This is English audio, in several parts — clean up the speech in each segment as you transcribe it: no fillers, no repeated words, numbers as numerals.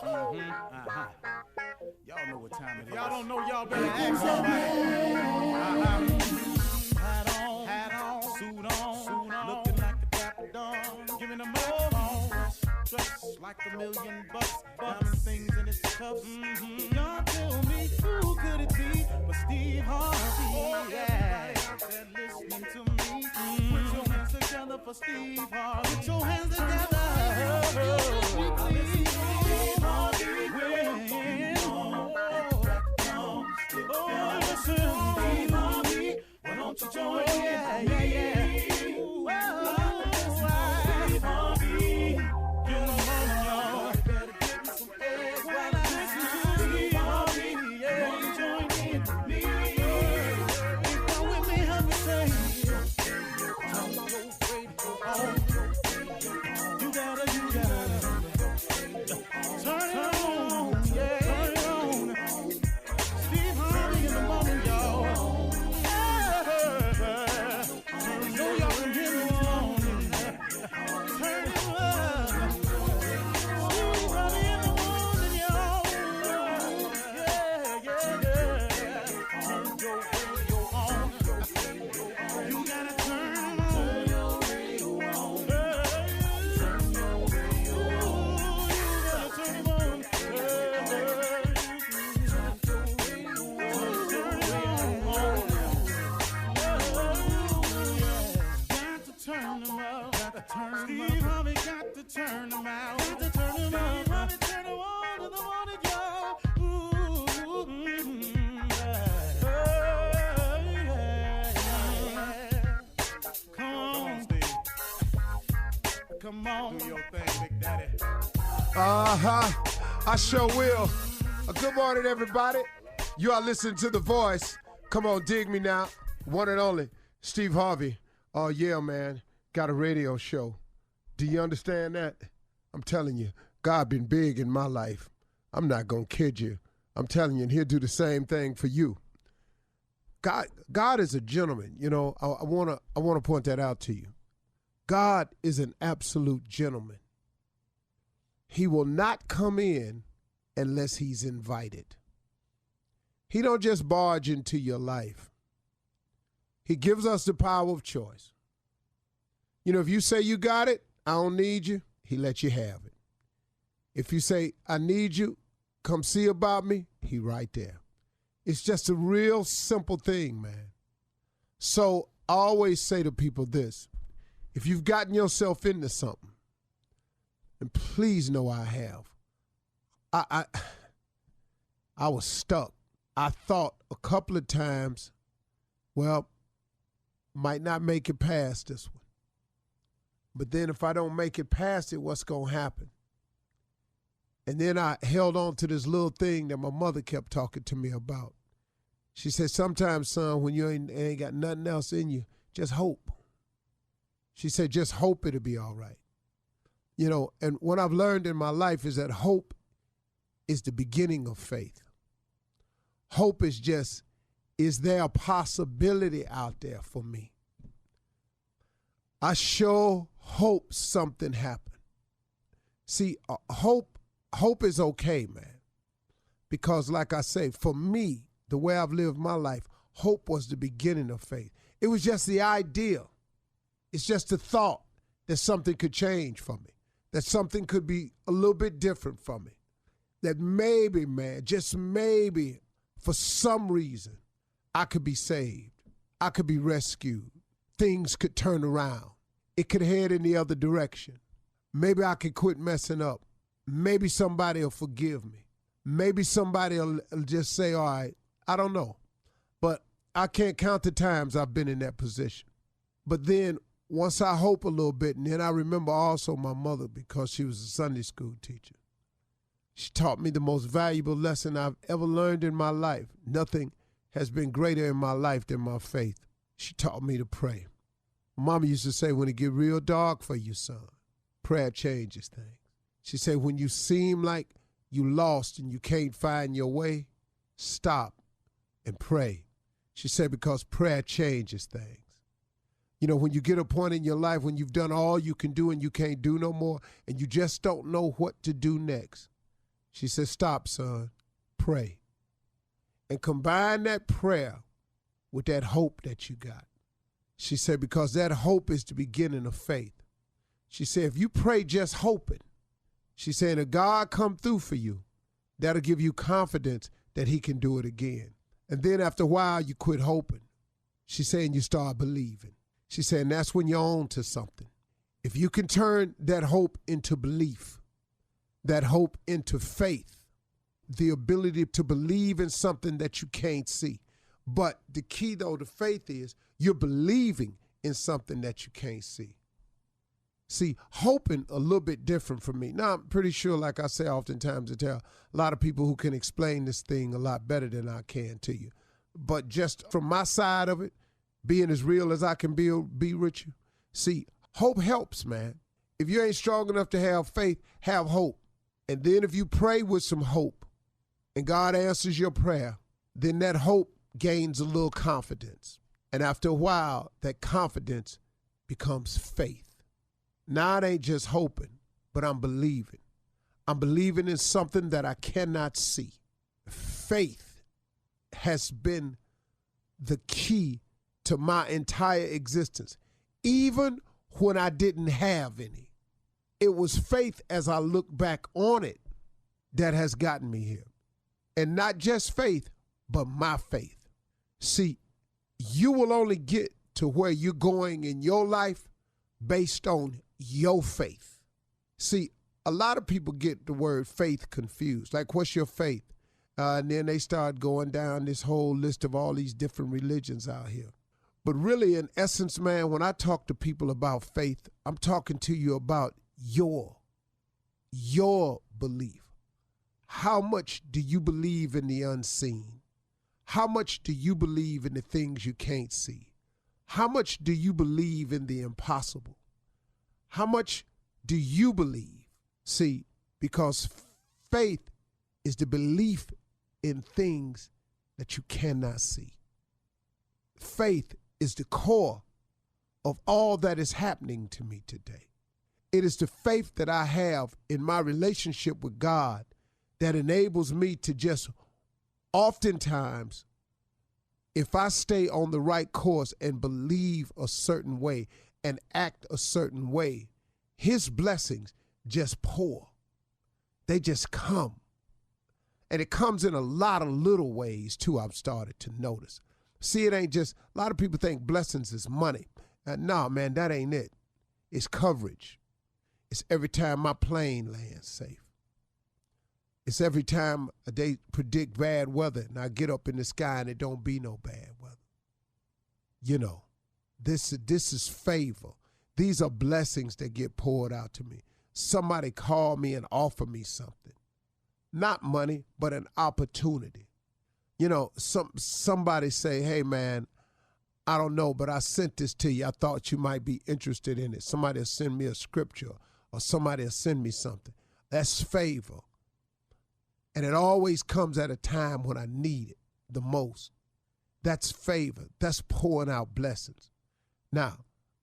Y'all know what time it is. Y'all don't know, y'all better ask somebody. Hat on, suit on, looking like a dapper dawn, giving them microphone, dressed like $1 million, diamond things in its cuffs. Y'all tell me who could it be but Steve Harvey? Yeah, everybody listening to me. Put your hands together for Steve Harvey. Put your hands together. Steve Harvey. Steve Harvey, why don't you join in? Steve Harvey, get on, y'all. Better give me some eggs while I listen to Steve Harvey. Won't you join in with me? Come with me, help me say. Turn your radio on. You gotta turn it on, yeah. Turn it on. Steve Harvey in the morning, y'all. Know y'all can hear me on. Turn it up. Steve Harvey in the morning, y'all. Yeah. Turn your radio on. You gotta turn your radio on. Turn your radio on. You gotta turn it on. Steve Harvey got to turn them out. Got to turn them out. Steve Harvey turn them on in the morning, y'all. Come on, Steve. Come on. Do your thing, Big Daddy. I sure will. Good morning, everybody. You are listening to The Voice. Come on, dig me now. One and only, Steve Harvey. Oh, yeah, man. Got a radio show. Do you understand that? I'm telling you, God been big in my life. I'm not going to kid you. I'm telling you, and he'll do the same thing for you. God is a gentleman. You know, I want to point that out to you. God is an absolute gentleman. He will not come in unless he's invited. He don't just barge into your life. He gives us the power of choice. You know, if you say you got it, I don't need you, he lets you have it. If you say, I need you, come see about me, he right there. It's just a real simple thing, man. So I always say to people this, if you've gotten yourself into something, and please know I have, I was stuck. I thought a couple of times, well, might not make it past this one. But then if I don't make it past it, what's going to happen? And then I held on to this little thing that my mother kept talking to me about. She said, sometimes, son, when you ain't got nothing else in you, just hope. She said, just hope it'll be all right. You know, and what I've learned in my life is that hope is the beginning of faith. Hope is just, is there a possibility out there for me? I sure hope something happened. See, hope is okay, man. Because like I say, for me, the way I've lived my life, hope was the beginning of faith. It was just the idea. It's just the thought that something could change for me, that something could be a little bit different for me, that maybe, man, just maybe, for some reason, I could be saved. I could be rescued. Things could turn around. It could head in the other direction. Maybe I could quit messing up. Maybe somebody will forgive me. Maybe somebody will just say, all right, I don't know. But I can't count the times I've been in that position. But then once I hope a little bit, and then I remember also my mother, because she was a Sunday school teacher. She taught me the most valuable lesson I've ever learned in my life. Nothing has been greater in my life than my faith. She taught me to pray. Mama used to say, when it get real dark for you, son, prayer changes things. She said, when you seem like you lost and you can't find your way, stop and pray. She said, because prayer changes things. You know, when you get a point in your life when you've done all you can do and you can't do no more, and you just don't know what to do next, She said, stop, son. Pray. And combine that prayer with that hope that you got. She said, because that hope is the beginning of faith. She said, if you pray just hoping, she said, if God come through for you, that'll give you confidence that he can do it again. And then after a while, you quit hoping. She's saying you start believing. She's saying that's when you're on to something. If you can turn that hope into belief, that hope into faith, the ability to believe in something that you can't see. But the key, though, to faith is you're believing in something that you can't see. See, hoping a little bit different from me. Now, I'm pretty sure, like I say oftentimes, I tell a lot of people who can explain this thing a lot better than I can to you. But just from my side of it, being as real as I can be with you, see, hope helps, man. If you ain't strong enough to have faith, have hope. And then if you pray with some hope and God answers your prayer, then that hope gains a little confidence. And after a while, that confidence becomes faith. Now it ain't just hoping, but I'm believing. I'm believing in something that I cannot see. Faith has been the key to my entire existence, even when I didn't have any. It was faith as I look back on it that has gotten me here. And not just faith, but my faith. See, you will only get to where you're going in your life based on your faith. See, a lot of people get the word faith confused. Like, what's your faith? And then they start going down this whole list of all these different religions out here. But really, in essence, man, when I talk to people about faith, I'm talking to you about your belief. How much do you believe in the unseen? How much do you believe in the things you can't see? How much do you believe in the impossible? How much do you believe? See, because faith is the belief in things that you cannot see. Faith is the core of all that is happening to me today. It is the faith that I have in my relationship with God that enables me to just oftentimes, if I stay on the right course and believe a certain way and act a certain way, his blessings just pour. They just come. And it comes in a lot of little ways, too, I've started to notice. See, it ain't just, a lot of people think blessings is money. No, man, that ain't it. It's coverage. It's every time my plane lands safe. It's every time they predict bad weather and I get up in the sky and it don't be no bad weather. You know, this is favor. These are blessings that get poured out to me. Somebody call me and offer me something. Not money, but an opportunity. You know, somebody say, hey, man, I don't know, but I sent this to you. I thought you might be interested in it. Somebody will send me a scripture or somebody will send me something. That's favor. And it always comes at a time when I need it the most. That's favor. That's pouring out blessings. Now,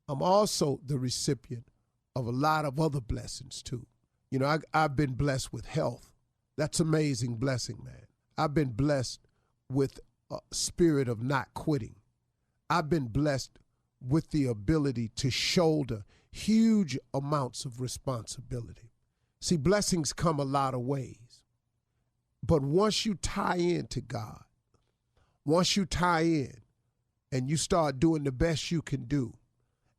I'm also the recipient of a lot of other blessings, too. You know, I've been blessed with health. That's an amazing blessing, man. I've been blessed with a spirit of not quitting. I've been blessed with the ability to shoulder huge amounts of responsibility. See, blessings come a lot of ways. But once you tie into God, once you tie in and you start doing the best you can do,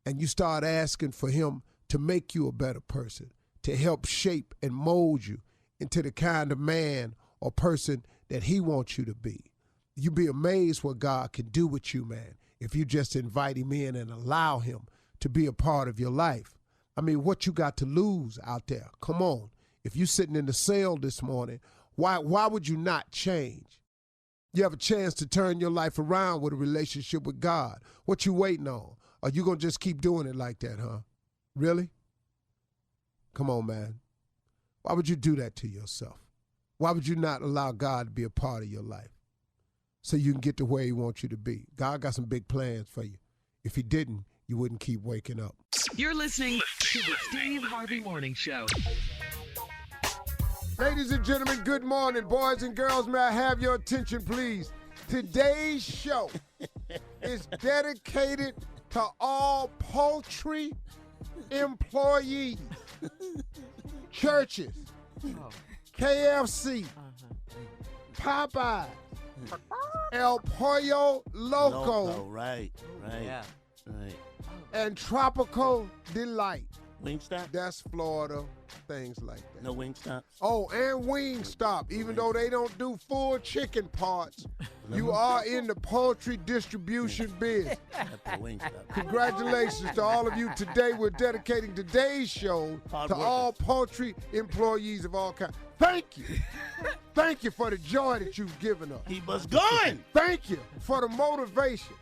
and you start asking for him to make you a better person, to help shape and mold you into the kind of man or person that he wants you to be, you'd be amazed what God can do with you, man, if you just invite him in and allow him to be a part of your life. I mean, what you got to lose out there? Come on. If you're sitting in the cell this morning, why would you not change? You have a chance to turn your life around with a relationship with God. What you waiting on? Are you going to just keep doing it like that, huh? Really? Come on, man. Why would you do that to yourself? Why would you not allow God to be a part of your life so you can get to where he wants you to be? God got some big plans for you. If he didn't, you wouldn't keep waking up. You're listening to the Steve Harvey Morning Show. Ladies and gentlemen, good morning. Boys and girls, may I have your attention, please? Today's show is dedicated to all poultry employees, churches, KFC, Popeye, El Pollo Loco, right. Yeah. Right. and Tropical Delight. Wingstop? That's Florida, things like that. No Wingstops? Oh, and Wingstop. Even though they don't do full chicken parts, you are in the poultry distribution biz. Congratulations to all of you. Today, we're dedicating today's show to all poultry employees of all kinds. Thank you. Thank you for the joy that you've given us. Keep us going. Thank you for the motivation.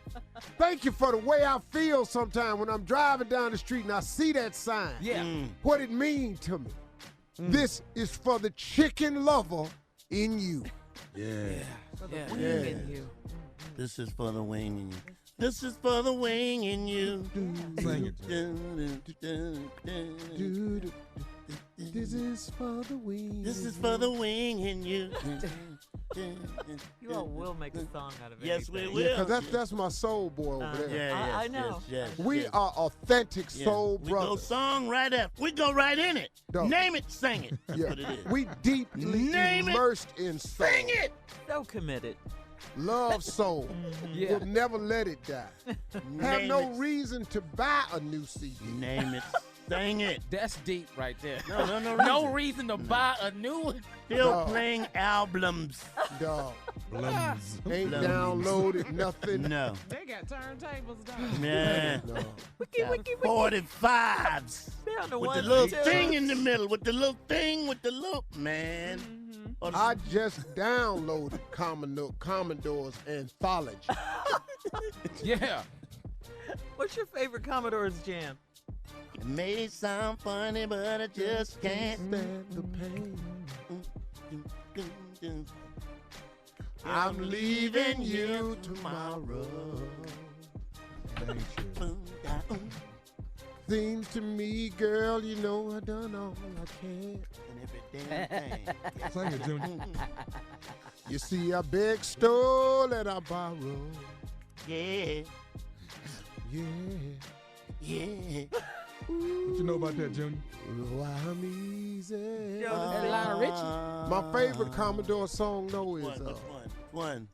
Thank you for the way I feel sometimes when I'm driving down the street and I see that sign. Yeah. What it means to me. This is for the chicken lover in you. Yeah. In you. This is for the wing in you. This is for the wing in you. Sing it. This is for the wing. This is for the wing in you. You all will make a song out of it. Yes, we will. Yeah, because that's my soul boy over there. Yeah, I know. Yes, We are authentic soul we brothers. go song right after. We go right in it. Dog. Name it, sing it. That's Yeah. what it is. We deeply Name it. immersed in soul. Sing it. So committed. Love soul. Yeah. We'll never let it die. Have Name no it. reason to buy a new CD. Name it. Sing it. That's deep right there. No reason to buy a new one. Still Dog. playing albums. Dog. Blums. Ain't Blums. downloaded nothing. No. They got turntables down. Yeah. No. Wiki. 45s. They're on the With one the little two. thing in the middle. With the little thing. With the little man. Or the- I just downloaded Commodore's Anthology. Yeah. What's your favorite Commodore's jam? It may sound funny, but I just can't. Stand the pain. I'm leaving you tomorrow. Seems to me, girl, you know I done all I can. And every damn thing. Sing it, Junior. You see, I beg, stole, and I borrow. Yeah. Yeah. Yeah. What you know about that, Junior? Oh, I'm easy. That Lionel Richie. My favorite Commodore song, though, is One.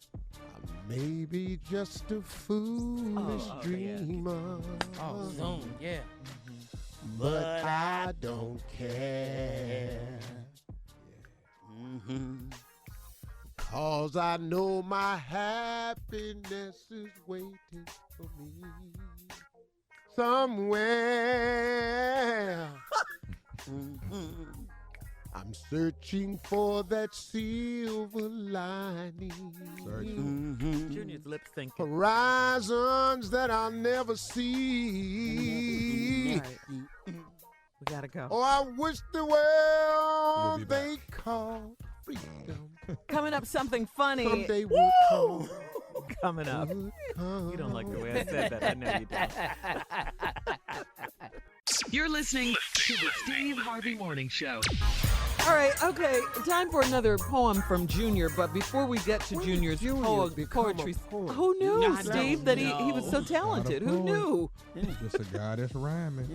Maybe just a foolish Oh, yeah. dreamer. Oh, Zoom. Yeah. But I don't care. Mm-hmm. 'Cause I know my happiness is waiting for me somewhere. I'm searching for that silver lining. Junior's lip syncing. Horizons that I'll never see. All right. We gotta go. Oh, I wish the world they call freedom. Coming up, something funny. Someday would come. Coming up. Would come. You don't like the way I said that. I know you don't. You're listening to the Steve Harvey Morning Show. All right, okay, time for another poem from Junior, but before we get to Junior's Junior become a poetry, poet? who knew, No, I Steve, don't that he was so know. talented? Not a Who poet. knew? Just a guy that's rhyming.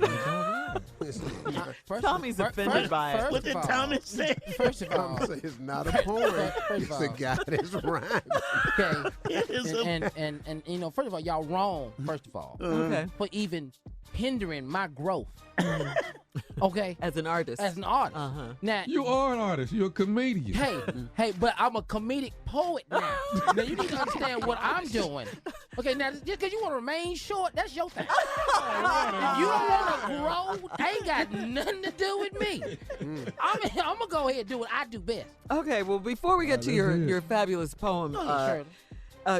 It's all right. Tommy's offended by it. What did Tommy say? First of all, Tom say it's not a poem. First It's of a all. guy that's rhyming. okay, It is a- and you know, first of all, y'all wrong. First of all, Okay, for even hindering my growth. Okay, as an artist. as an artist. Uh-huh. Now, You are an artist. You're a comedian. hey, but I'm a comedic poet now. Now you need to understand what I'm doing. Okay, now just because you want to remain short, that's your thing. If you don't want to grow, ain't got nothing to do with me. I'm gonna go ahead and do what I do best. Okay, well, before we get to let's hear it. your fabulous poem, Shirley.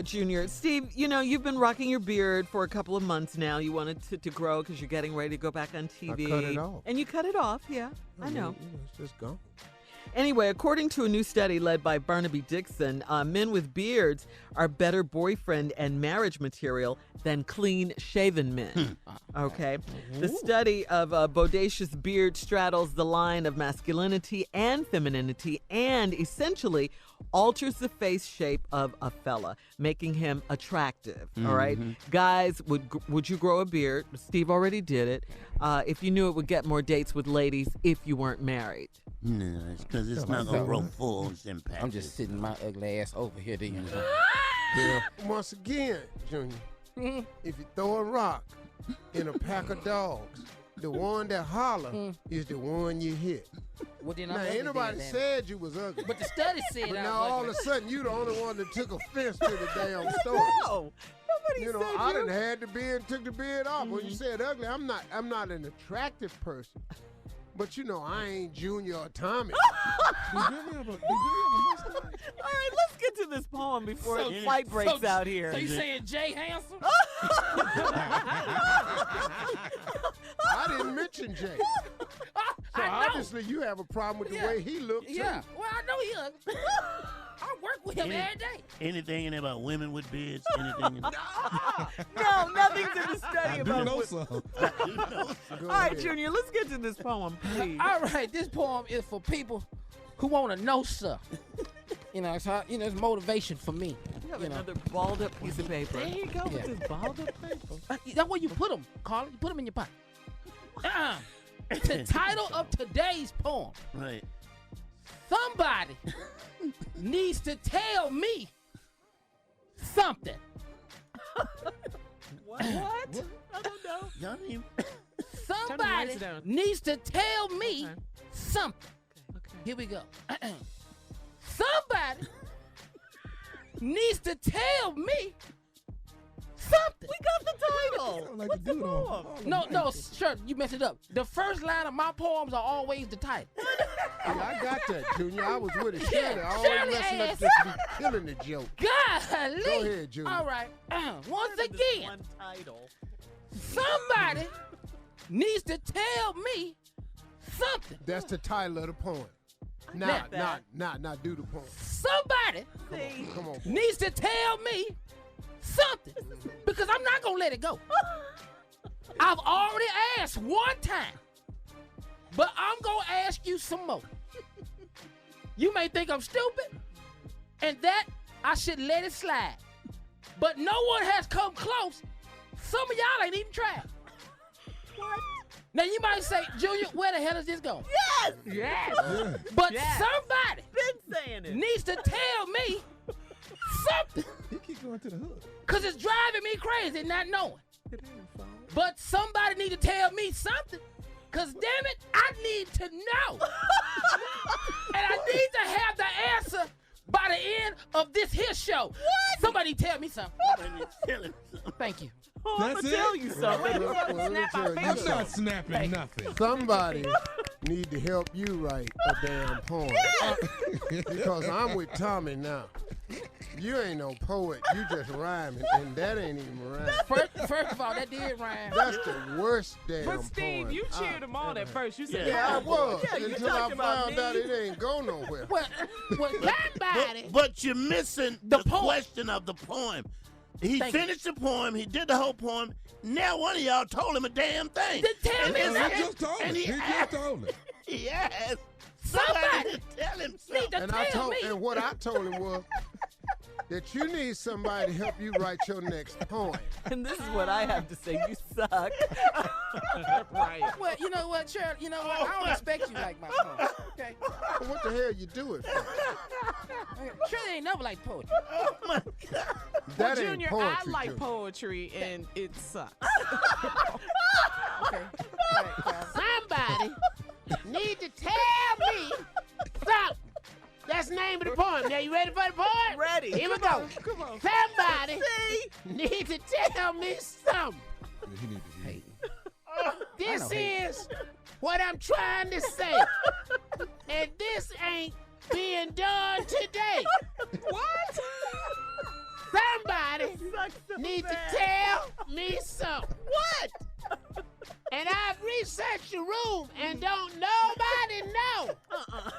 Junior, Steve, you know, you've been rocking your beard for a couple of months now. You wanted to grow because you're getting ready to go back on TV. cut it off. And you cut it off, yeah, I know. It's just gone. Anyway, according to a new study led by Barnaby Dixon, men with beards are better boyfriend and marriage material than clean-shaven men. Okay? The study of bodacious beard straddles the line of masculinity and femininity and essentially alters the face shape of a fella, making him attractive. All right? Guys, would you grow a beard? Steve already did it. If you knew it would get more dates with ladies if you weren't married. No, it's because it's not going to grow full impact. I'm just sitting my ugly ass over here. Once again, Junior, if you throw a rock in a pack of dogs, the one that holler is the one you hit. Well, then Now, ain't nobody said you was ugly. But the study said But I now was all of ugly. a sudden you the only one that took offense to the damn story. No, nobody You know, said I you. done had the beard, took the beard off. When you said ugly, I'm not an attractive person. But you know, I ain't Junior or Tommy. All right, let's get to this poem before a fight breaks out here. So you saying Jay handsome? I didn't mention Jay. So I know. obviously you have a problem with the way he looked too. Yeah. Well, I know he ugly. I work with him every day. Anything in there about women with beards? Anything in No, nothing's in the study I do about know what- some. All right, Junior, let's get to this poem, please. All right, this poem is for people who want to know stuff. You know, it's motivation for me. You have You know. another balled up piece of paper. There you go with this balled up paper. That's where you put them, Carla. You put them in your pocket. The title of today's poem. Right. Somebody needs to tell me something. What? I don't know. Y'all didn't even... Somebody it down. needs to tell me Okay. something. Okay. Here we go. Somebody needs to tell me something. We got the title. Like What's a the dude on- poem? No, sure, you messed it up. The first line of my poems are always the title. Yeah, I got that, Junior. I was with it. Yeah, Shirley, I always Shirley messing up ass. just be killing the joke. Golly. Go ahead, Junior. All right. Once This again, one title. somebody needs to tell me something. That's the title of the poem. Not do the poem. Somebody See? Come on. needs to tell me something because I'm not gonna let it go. I've already asked one time, but I'm gonna ask you some more. You may think I'm stupid, and that I should let it slide. But no one has come close. Some of y'all ain't even tried. What? Now you might say, Junior, where the hell is this going? Yes! Yes. Yeah. But Yes. somebody Been saying it. needs to tell me something. He keep going to the hood. Because it's driving me crazy not knowing. It ain't a phone. But somebody need to tell me something. Because damn it, I need to know. And I need to have the answer by the end of this here show. What? Somebody tell me something. Thank you. Oh, I'm That's gonna tell it? you something. Well, let me tell you I'm something. not snapping nothing. Somebody need to help you write a damn poem. Because I'm with Tommy now. You ain't no poet. You just rhyming, and that ain't even rhyming. First of all, that did rhyme. That's the worst damn But Steve, poem. you cheered him on at first. You said, Yeah, I was. Yeah, you until I talking about found me. out it ain't go nowhere. Well, somebody. But you're missing The the poem. question of the poem. He Thank you. finished the poem. He did the whole poem. Now one of y'all told him a damn thing. Then tell And me his- He just told and it. He just told it. He asked Somebody somebody to tell him need something. to And I tell told, me. and what I told him was that you need somebody to help you write your next poem. And this is what I have to say. You suck. right. Well, you know what, Cheryl? You know what? I don't expect you like my poem. Okay? Well, what the hell you do it for? Shirley ain't never liked poetry. That ain't Junior, poetry. I like Junior. poetry, and it sucks. Okay. All right, Carl. Somebody need to tell me something. That's the name of the poem. Now, you ready for the poem? Ready. Here we go. Come on. Somebody See? need to tell me something. Yeah, he need to be. This is what I'm trying to say. And this ain't being done today. What? Somebody Sucks so need to bad. tell me something. What? And I've researched the room and don't nobody know.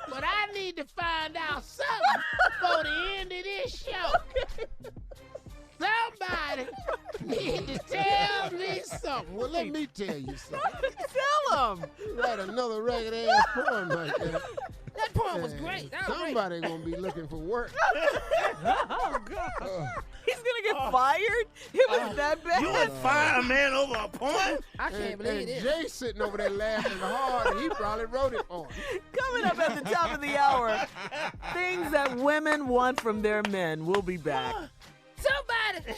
But I need to find out something before the end of this show. Somebody need to tell me something. Well, let me tell you something. Tell him. Right, another ragged ass poem right there. That poem was great. That was great. Somebody gonna be looking for work. Oh, God. He's going to get fired? It was that bad? You would fire a man over a poem? I can't believe And it. Jay sitting over there laughing hard, and he probably wrote it for him. Coming up at the top of the hour, things that women want from their men. We'll be back. Somebody.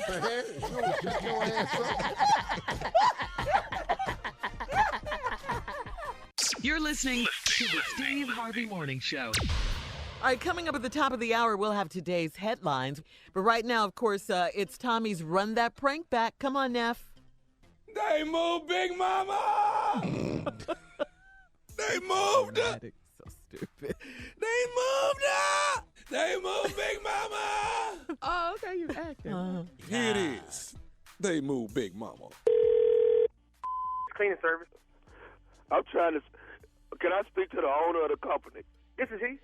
Man, you don't shut your ass up. You're listening to the Steve Harvey Morning Show. All right, coming up at the top of the hour, we'll have today's headlines. But right now, of course, it's Tommy's Run That Prank Back. Come on, Neff. They moved Big Mama! They moved her! So stupid. They moved her! They moved Big Mama! Oh, okay, you acting. Here it is. They moved Big Mama. Cleaning service. I'm trying to. Can I speak to the owner of the company? This is he.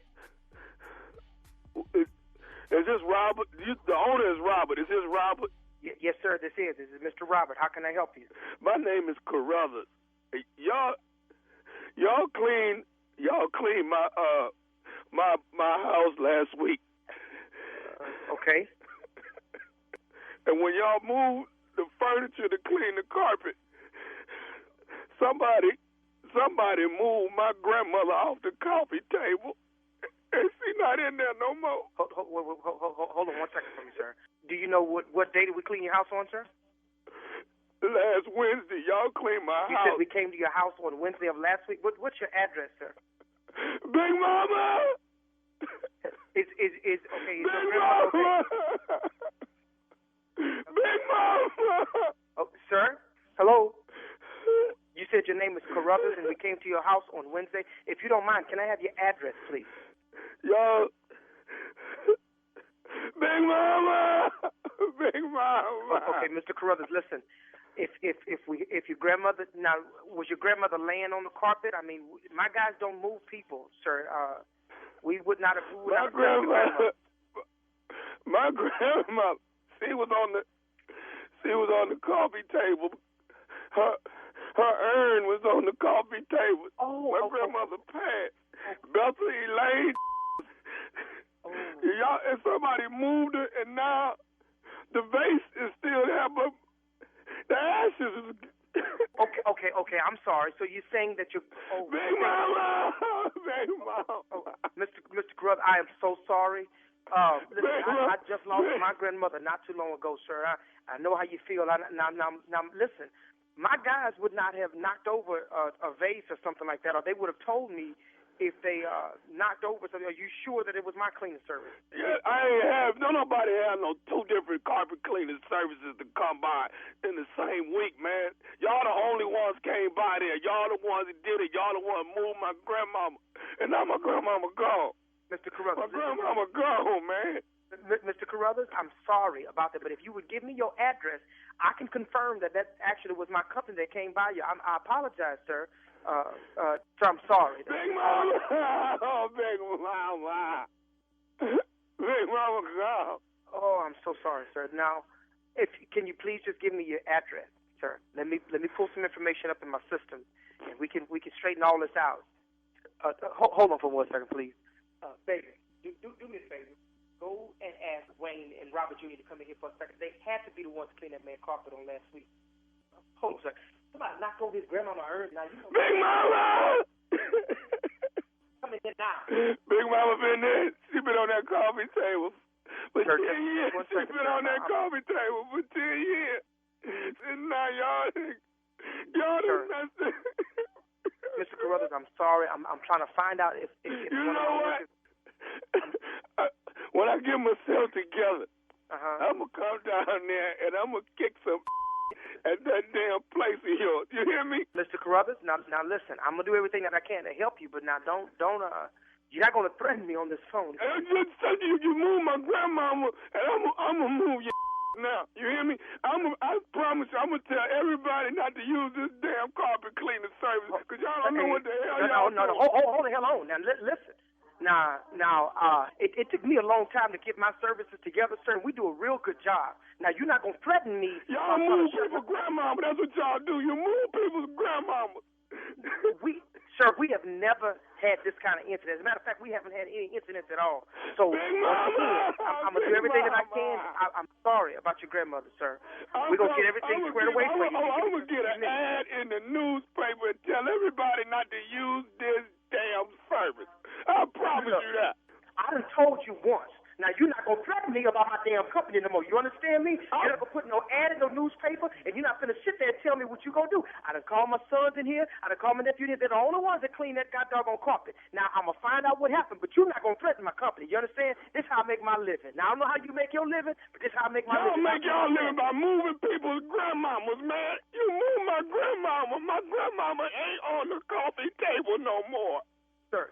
Is this Robert? The owner is Robert. Is this Robert? Yes, sir. This is Mr. Robert. How can I help you? My name is Carruthers. Y'all clean my house last week. Okay. And when y'all moved the furniture to clean the carpet, somebody moved my grandmother off the coffee table, and she's not in there no more. Hold on 1 second for me, sir. Do you know what day did we clean your house on, sir? Last Wednesday, y'all cleaned my You house. said we came to your house on Wednesday of last week. What's your address, sir? Big Mama! Is okay? Is Big your grandmother Mama! okay? Big Mama! Oh, sir? Hello? You said your name is Carruthers and we came to your house on Wednesday. If you don't mind, can I have your address, please? Y'all... Big Mama! Big Mama! Okay, Mr. Carruthers, listen. If your grandmother, now, was your grandmother laying on the carpet? I mean, my guys don't move people, sir. We would not have. My grandma, she was on the coffee table. Her urn was on the coffee table. Oh, my grandmother passed. Bethel Elaine. Y'all, and somebody moved her, and now the vase is still there, but the ashes is. Okay. I'm sorry. So you're saying that you're. Big Mama! Big Mama! Mr. Carruthers, I am so sorry. Listen, I just lost my grandmother not too long ago, sir. I know how you feel. Now, listen. My guys would not have knocked over a vase or something like that, or they would have told me if they knocked over something. Are you sure that it was my cleaning service? Yeah, I ain't have. Nobody have no two different carpet cleaning services to come by in the same week, man. Y'all the only ones came by there. Y'all the ones that did it. Y'all the ones moved my grandmama, and now my grandmama gone. Mr. Carruthers. My grandmama gone, man. Mr. Carruthers, I'm sorry about that, but if you would give me your address, I can confirm that actually was my company that came by you. I apologize, sir. Sir, I'm sorry. Big Mama! Oh, Big Mama! Big Mama gone. Oh, I'm so sorry, sir. Now, can you please just give me your address, sir? Let me pull some information up in my system, and we can straighten all this out. Hold on for 1 second, please. Baby, do me a favor. Go and ask Wayne and Robert Jr. to come in here for a second. They had to be the ones to clean that man carpet on last week. Hold on a second. Somebody knocked over his grandma on her urn. Now you know. Big Mama! Come in here now. Big Mama been there. She been on that coffee table for 10 Sir, years. She been on that coffee table for 10 years. And now y'all done messed it. Mr. Carruthers, I'm sorry. I'm trying to find out if you know what? When I get myself together, I'm going to come down there and I'm going to kick some at that damn place of yours. You hear me? Mr. Carruthers, now listen, I'm going to do everything that I can to help you, but now don't you're not going to threaten me on this phone. You move my grandmama and I'm going to move your now. You hear me? I promise you, I'm going to tell everybody not to use this damn carpet cleaning service because y'all don't know what the hell y'all doing. Hold the hell on. Now, listen. It took me a long time to get my services together, sir. We do a real good job. Now, you're not going to threaten me. Y'all move people's grandmama. That's what y'all do. You move people's grandmama. Sir, we have never had this kind of incident. As a matter of fact, we haven't had any incidents at all. So, once again, I'm going to do everything that I can. I'm sorry about your grandmother, sir. We're going to get everything squared away for you. I'm going to get an ad in the newspaper and tell everybody not to use this damn service. I promise you that. I done told you once. Now, you're not going to threaten me about my damn company no more. You understand me? You're not going to put no ad in no newspaper, and you're not going to sit there and tell me what you're going to do. I done called my sons in here. I done called my nephew in here. They're the only ones that clean that goddamn carpet. Now, I'm going to find out what happened, but you're not going to threaten my company. You understand? This is how I make my living. Now, I don't know how you make your living, but this is how I make my living. Y'all make y'all living by moving people's grandmamas, man. You move my grandmama. My grandmama ain't on the coffee table no more. Sir,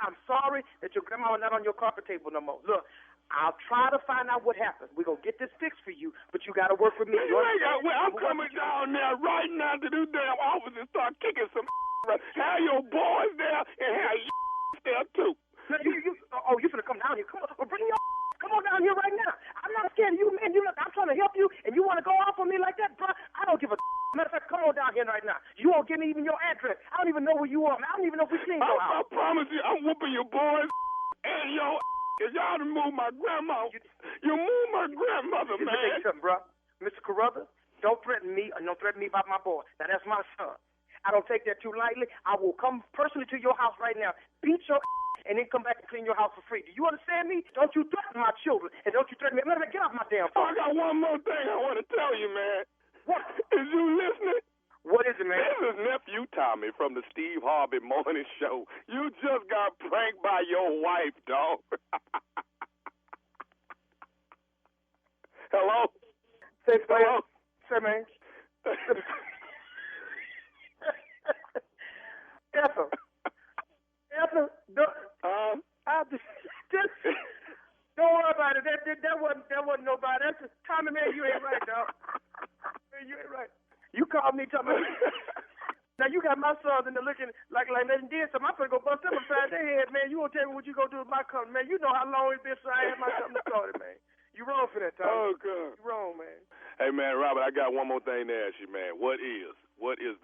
I'm sorry that your grandma is not on your carpet table no more. Look, I'll try to find out what happened. We're going to get this fixed for you, but you got to work with me. I'm coming down there right now to this damn office and start kicking some have your boys there and have there too. No, you finna come down here. Come on down here right now. I'm not scared of you, man. I'm trying to help you, and you want to go off on me like that, bro? I don't give a matter of fact, come on down here right now. You won't give me even your address. I don't even know where you are. I don't even know if we clean your house. I promise you, I'm whooping your boys and your if y'all done move my grandma. You move my grandmother, man. Let me tell you something, bro. Mr. Carruthers, don't threaten me, or don't threaten me about my boy. Now, that's my son. I don't take that too lightly. I will come personally to your house right now, beat your and then come back and clean your house for free. Do you understand me? Don't you threaten my children, and don't you threaten me. Let me get off my damn phone. I got one more thing I want to tell you, man. What? Is you listening? What is it, man? This is Nephew Tommy from the Steve Harvey Morning Show. You just got pranked by your wife, dog. Hello? Say, hello? Say, man. Ethel, don't worry about it. That wasn't nobody. That's just, Tommy, man, you ain't right, dog. Man, you ain't right. You called me, Tommy. Now you got my sons in there looking like they did something. I'm gonna go bust them upside their head, man. You won't tell me what you gonna do with my company, man. You know how long it's been since I had my company started, man. You wrong for that, Tommy. Oh, God. You wrong, man. Hey, man, Robert, I got one more thing to ask you, man. What is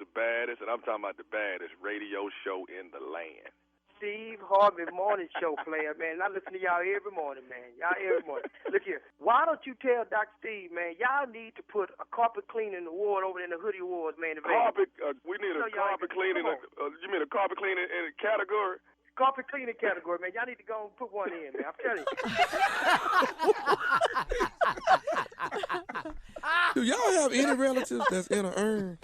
the baddest, and I'm talking about the baddest radio show in the land? Steve Harvey Morning Show player, man. I listen to y'all every morning, man. Y'all every morning. Look here. Why don't you tell Dr. Steve, man, y'all need to put a carpet cleaning award over in the Hoodie Awards, man. We need a carpet cleaning. You mean a carpet cleaning in a category? Carpet cleaning category, man. Y'all need to go and put one in, man. I'm telling you. Do y'all have any relatives that's in an urn?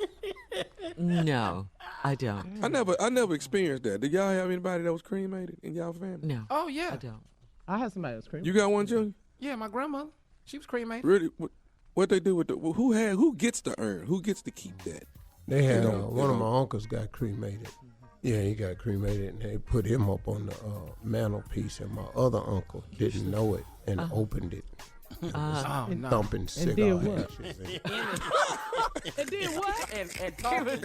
No, I don't. I never experienced that. Did y'all have anybody that was cremated in y'all family? No. Oh, yeah. I don't. I had somebody that was cremated. You got one, Junior? Yeah, my grandmother. She was cremated. Really? What they do with the who gets the urn? Who gets to keep that? They had one of my uncles got cremated. Yeah, he got cremated, and they put him up on the mantelpiece, and my other uncle didn't know it and opened it. Thumping cigar ashes. And did what? And talking.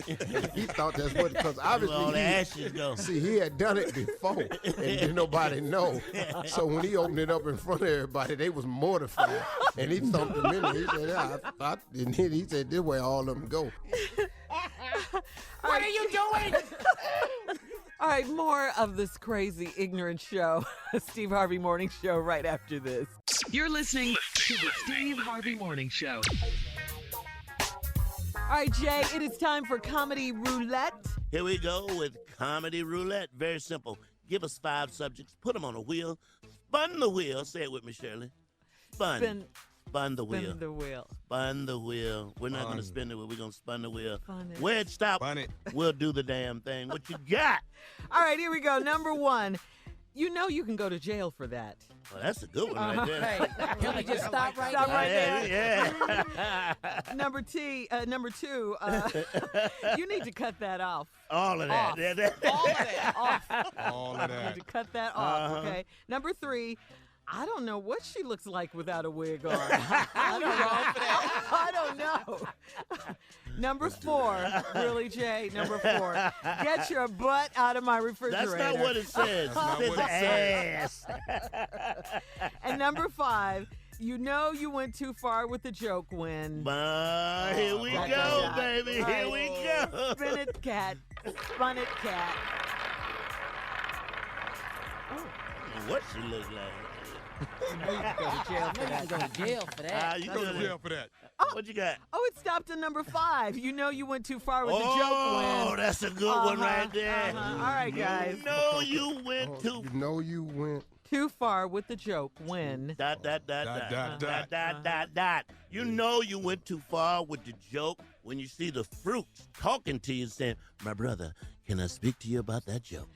He thought that's what, because obviously all the ashes go. See, he had done it before, and didn't nobody know. So when he opened it up in front of everybody, they was mortified, and he thumped them in there. He said, he said, this way all of them go. What are you doing? All right, more of this crazy, ignorant show, Steve Harvey Morning Show, right after this. You're listening to the Steve Harvey Morning Show. All right, Jay, it is time for Comedy Roulette. Here we go with Comedy Roulette. Very simple. Give us 5 subjects, put them on a wheel, spun the wheel. Say it with me, Shirley. Spun the wheel. Spin the wheel. Spun the wheel. We're not going to spin the wheel. We're going to spin the wheel. Spun it. Where it stops, we'll do the damn thing. What you got? All right, here we go. Number 1. You know you can go to jail for that. Well, that's a good one right there. Hey, can we just stop right Stop there? right there. Yeah. Number 2, you need to cut that off. All of that. Off. Yeah, All of that. Off. All of You that. need to cut that off, okay? Number 3, I don't know what she looks like without a wig on. I don't know. Number 4, really, Jay? Number 4. Get your butt out of my refrigerator. That's not what it says. It says ass. And number 5, you know you went too far with the joke when... Here we go, baby. Here we go. Spin it, cat. Spun it, cat. What she look like? You know you go to jail for that. You go to jail for that. You go to jail for that. What you got? Oh, it stopped at number 5. You know you went too far with the joke when... Oh, that's a good one right there. All right, guys. You know you went too... You know you went... Too far with the joke when... ... You know you went too far with the joke when you see the fruits talking to you saying, my brother, can I speak to you about that joke?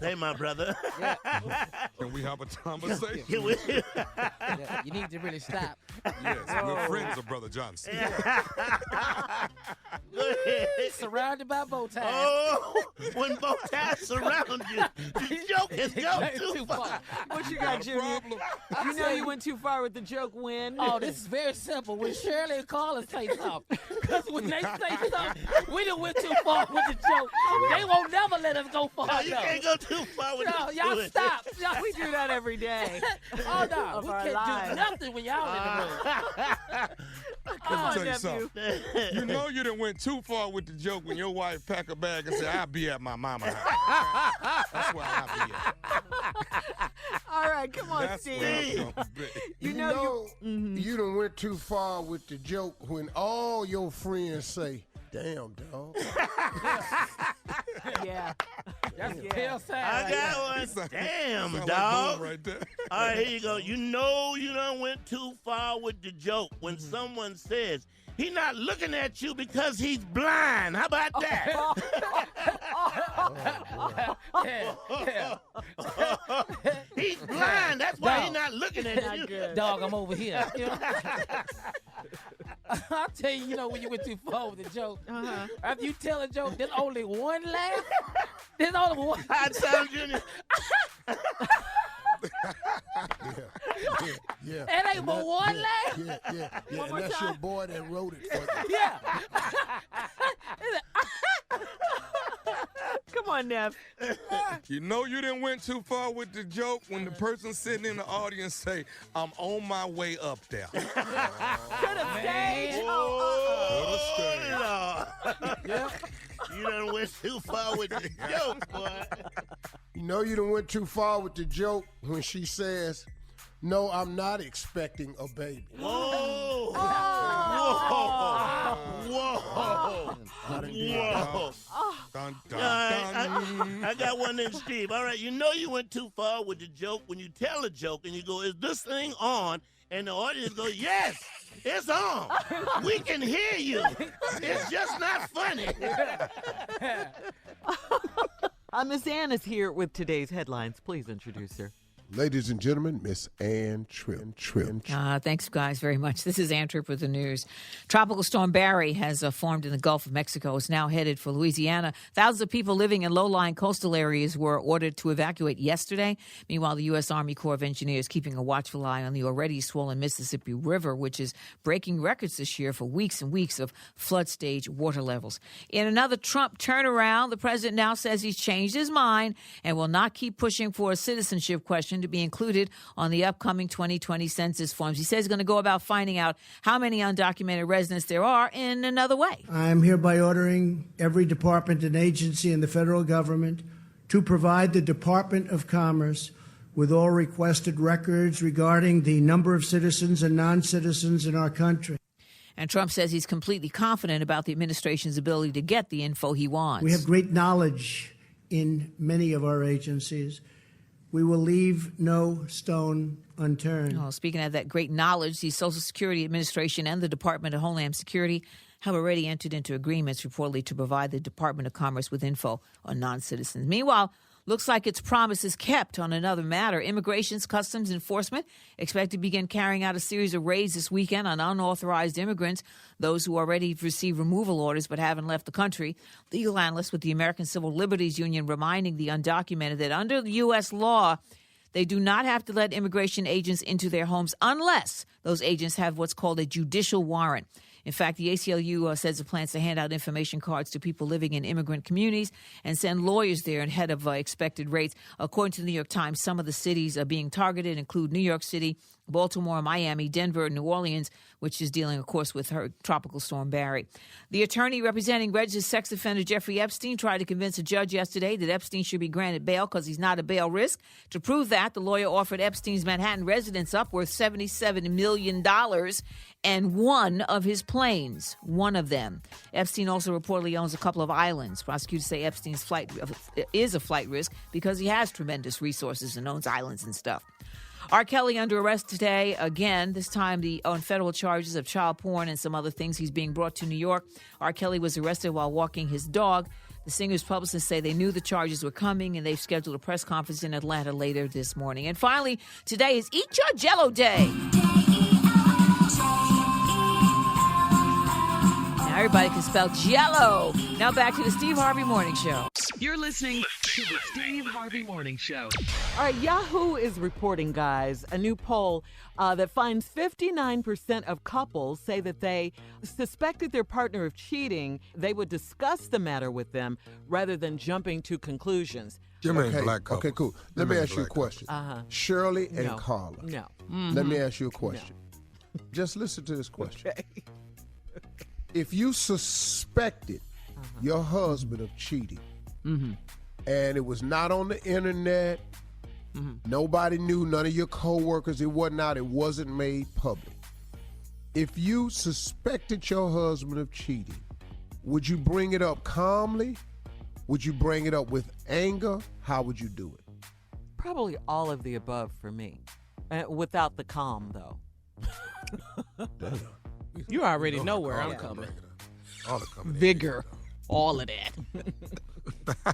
Hey, my brother. Can we have a conversation? You need to really stop. Yes, we're friends of Brother Johnson. Surrounded by bow ties. Oh, when bow ties surround you, the joke has gone too far. What you got, Junior? You know you went too far with the joke when... Oh, this is very simple. When Shirley and Carla say something. Because when they say something, we done went too far with the joke. They won't never let us go far enough. You can't go too far with No, y'all stop. We do that every day. Oh, no. We can't do nothing when y'all in the room. Let me tell you something. You know you done went too far with the joke when your wife pack a bag and say, I'll be at my mama's house. That's where I'll be at. All right, come on, That's Steve. where I'm gonna be. You know you done went too far with the joke when all your friends say, damn, dog. Yeah. That's a pale sign. I got one. Damn, Sound dog. Like right there. All right, here you go. You know you done went too far with the joke when someone says, he's not looking at you because he's blind. How about that? He's blind. That's why he's not looking at you. Dog, I'm over here. I'll tell you, when you went too far with the joke. After you tell a joke, there's only one laugh. There's only one. Hot Sound Junior. Yeah. It ain't but one laugh. Yeah. And that's your boy that wrote it for you. Yeah. Come on, Nev. You know you done went too far with the joke when the person sitting in the audience say, I'm on my way up there. To the stage. You done went too far with the joke, boy. You know you done went too far with the joke when she says, no, I'm not expecting a baby. Whoa. Whoa. Dun, dun, dun. I got one in, Steve. All right, you know you went too far with the joke when you tell a joke and you go, is this thing on? And the audience goes, yes, it's on. We can hear you. It's just not funny. Miss Ann is here with today's headlines. Please introduce her. Ladies and gentlemen, Miss Ann Tripp. Thanks, guys, very much. This is Ann Tripp with the news. Tropical Storm Barry has formed in the Gulf of Mexico. It's now headed for Louisiana. Thousands of people living in low-lying coastal areas were ordered to evacuate yesterday. Meanwhile, the U.S. Army Corps of Engineers keeping a watchful eye on the already swollen Mississippi River, which is breaking records this year for weeks and weeks of flood stage water levels. In another Trump turnaround, the president now says he's changed his mind and will not keep pushing for a citizenship question to be included on the upcoming 2020 census forms. He says he's going to go about finding out how many undocumented residents there are in another way. I'm hereby ordering every department and agency in the federal government to provide the Department of Commerce with all requested records regarding the number of citizens and non-citizens in our country. And Trump says he's completely confident about the administration's ability to get the info he wants. We have great knowledge in many of our agencies. We will leave no stone unturned. Oh, speaking of that great knowledge, the Social Security Administration and the Department of Homeland Security have already entered into agreements reportedly to provide the Department of Commerce with info on non-citizens. Meanwhile, looks like its promise is kept on another matter. Immigration's Customs Enforcement expect to begin carrying out a series of raids this weekend on unauthorized immigrants, those who already received removal orders but haven't left the country. Legal analysts with the American Civil Liberties Union reminding the undocumented that under U.S. law, they do not have to let immigration agents into their homes unless those agents have what's called a judicial warrant. In fact, the ACLU says it plans to hand out information cards to people living in immigrant communities and send lawyers there ahead of expected raids. According to the New York Times, some of the cities being targeted include New York City, Baltimore, Miami, Denver, New Orleans, which is dealing, of course, with her Tropical Storm Barry. The attorney representing registered sex offender Jeffrey Epstein tried to convince a judge yesterday that Epstein should be granted bail because he's not a bail risk. To prove that, the lawyer offered Epstein's Manhattan residence up worth $77 million and one of his planes, one of them. Epstein also reportedly owns a couple of islands. Prosecutors say Epstein's flight is a flight risk because he has tremendous resources and owns islands and stuff. R. Kelly under arrest today, again, this time on federal charges of child porn and some other things. He's being brought to New York. R. Kelly was arrested while walking his dog. The singer's publicists say they knew the charges were coming, and they've scheduled a press conference in Atlanta later this morning. And finally, today is Eat Your Jell-O Day. Now everybody can spell Jell-O. Now back to the Steve Harvey Morning Show. You're listening to the Steve Harvey Morning Show. All right, Yahoo is reporting, guys, a new poll that finds 59% of couples say that they suspected their partner of cheating. They would discuss the matter with them rather than jumping to conclusions. Black couples. Okay, cool. Let me ask you a question. Shirley and No. Carla. No. Let me ask you a question. Just listen to this question. Okay. If you suspected your husband of cheating, and it was not on the internet, nobody knew, none of your coworkers, it wasn't made public. If you suspected your husband of cheating, would you bring it up calmly? Would you bring it up with anger? How would you do it? Probably all of the above for me, without the calm, though. You already know where I'm coming. All the coming. Vigor. All of that.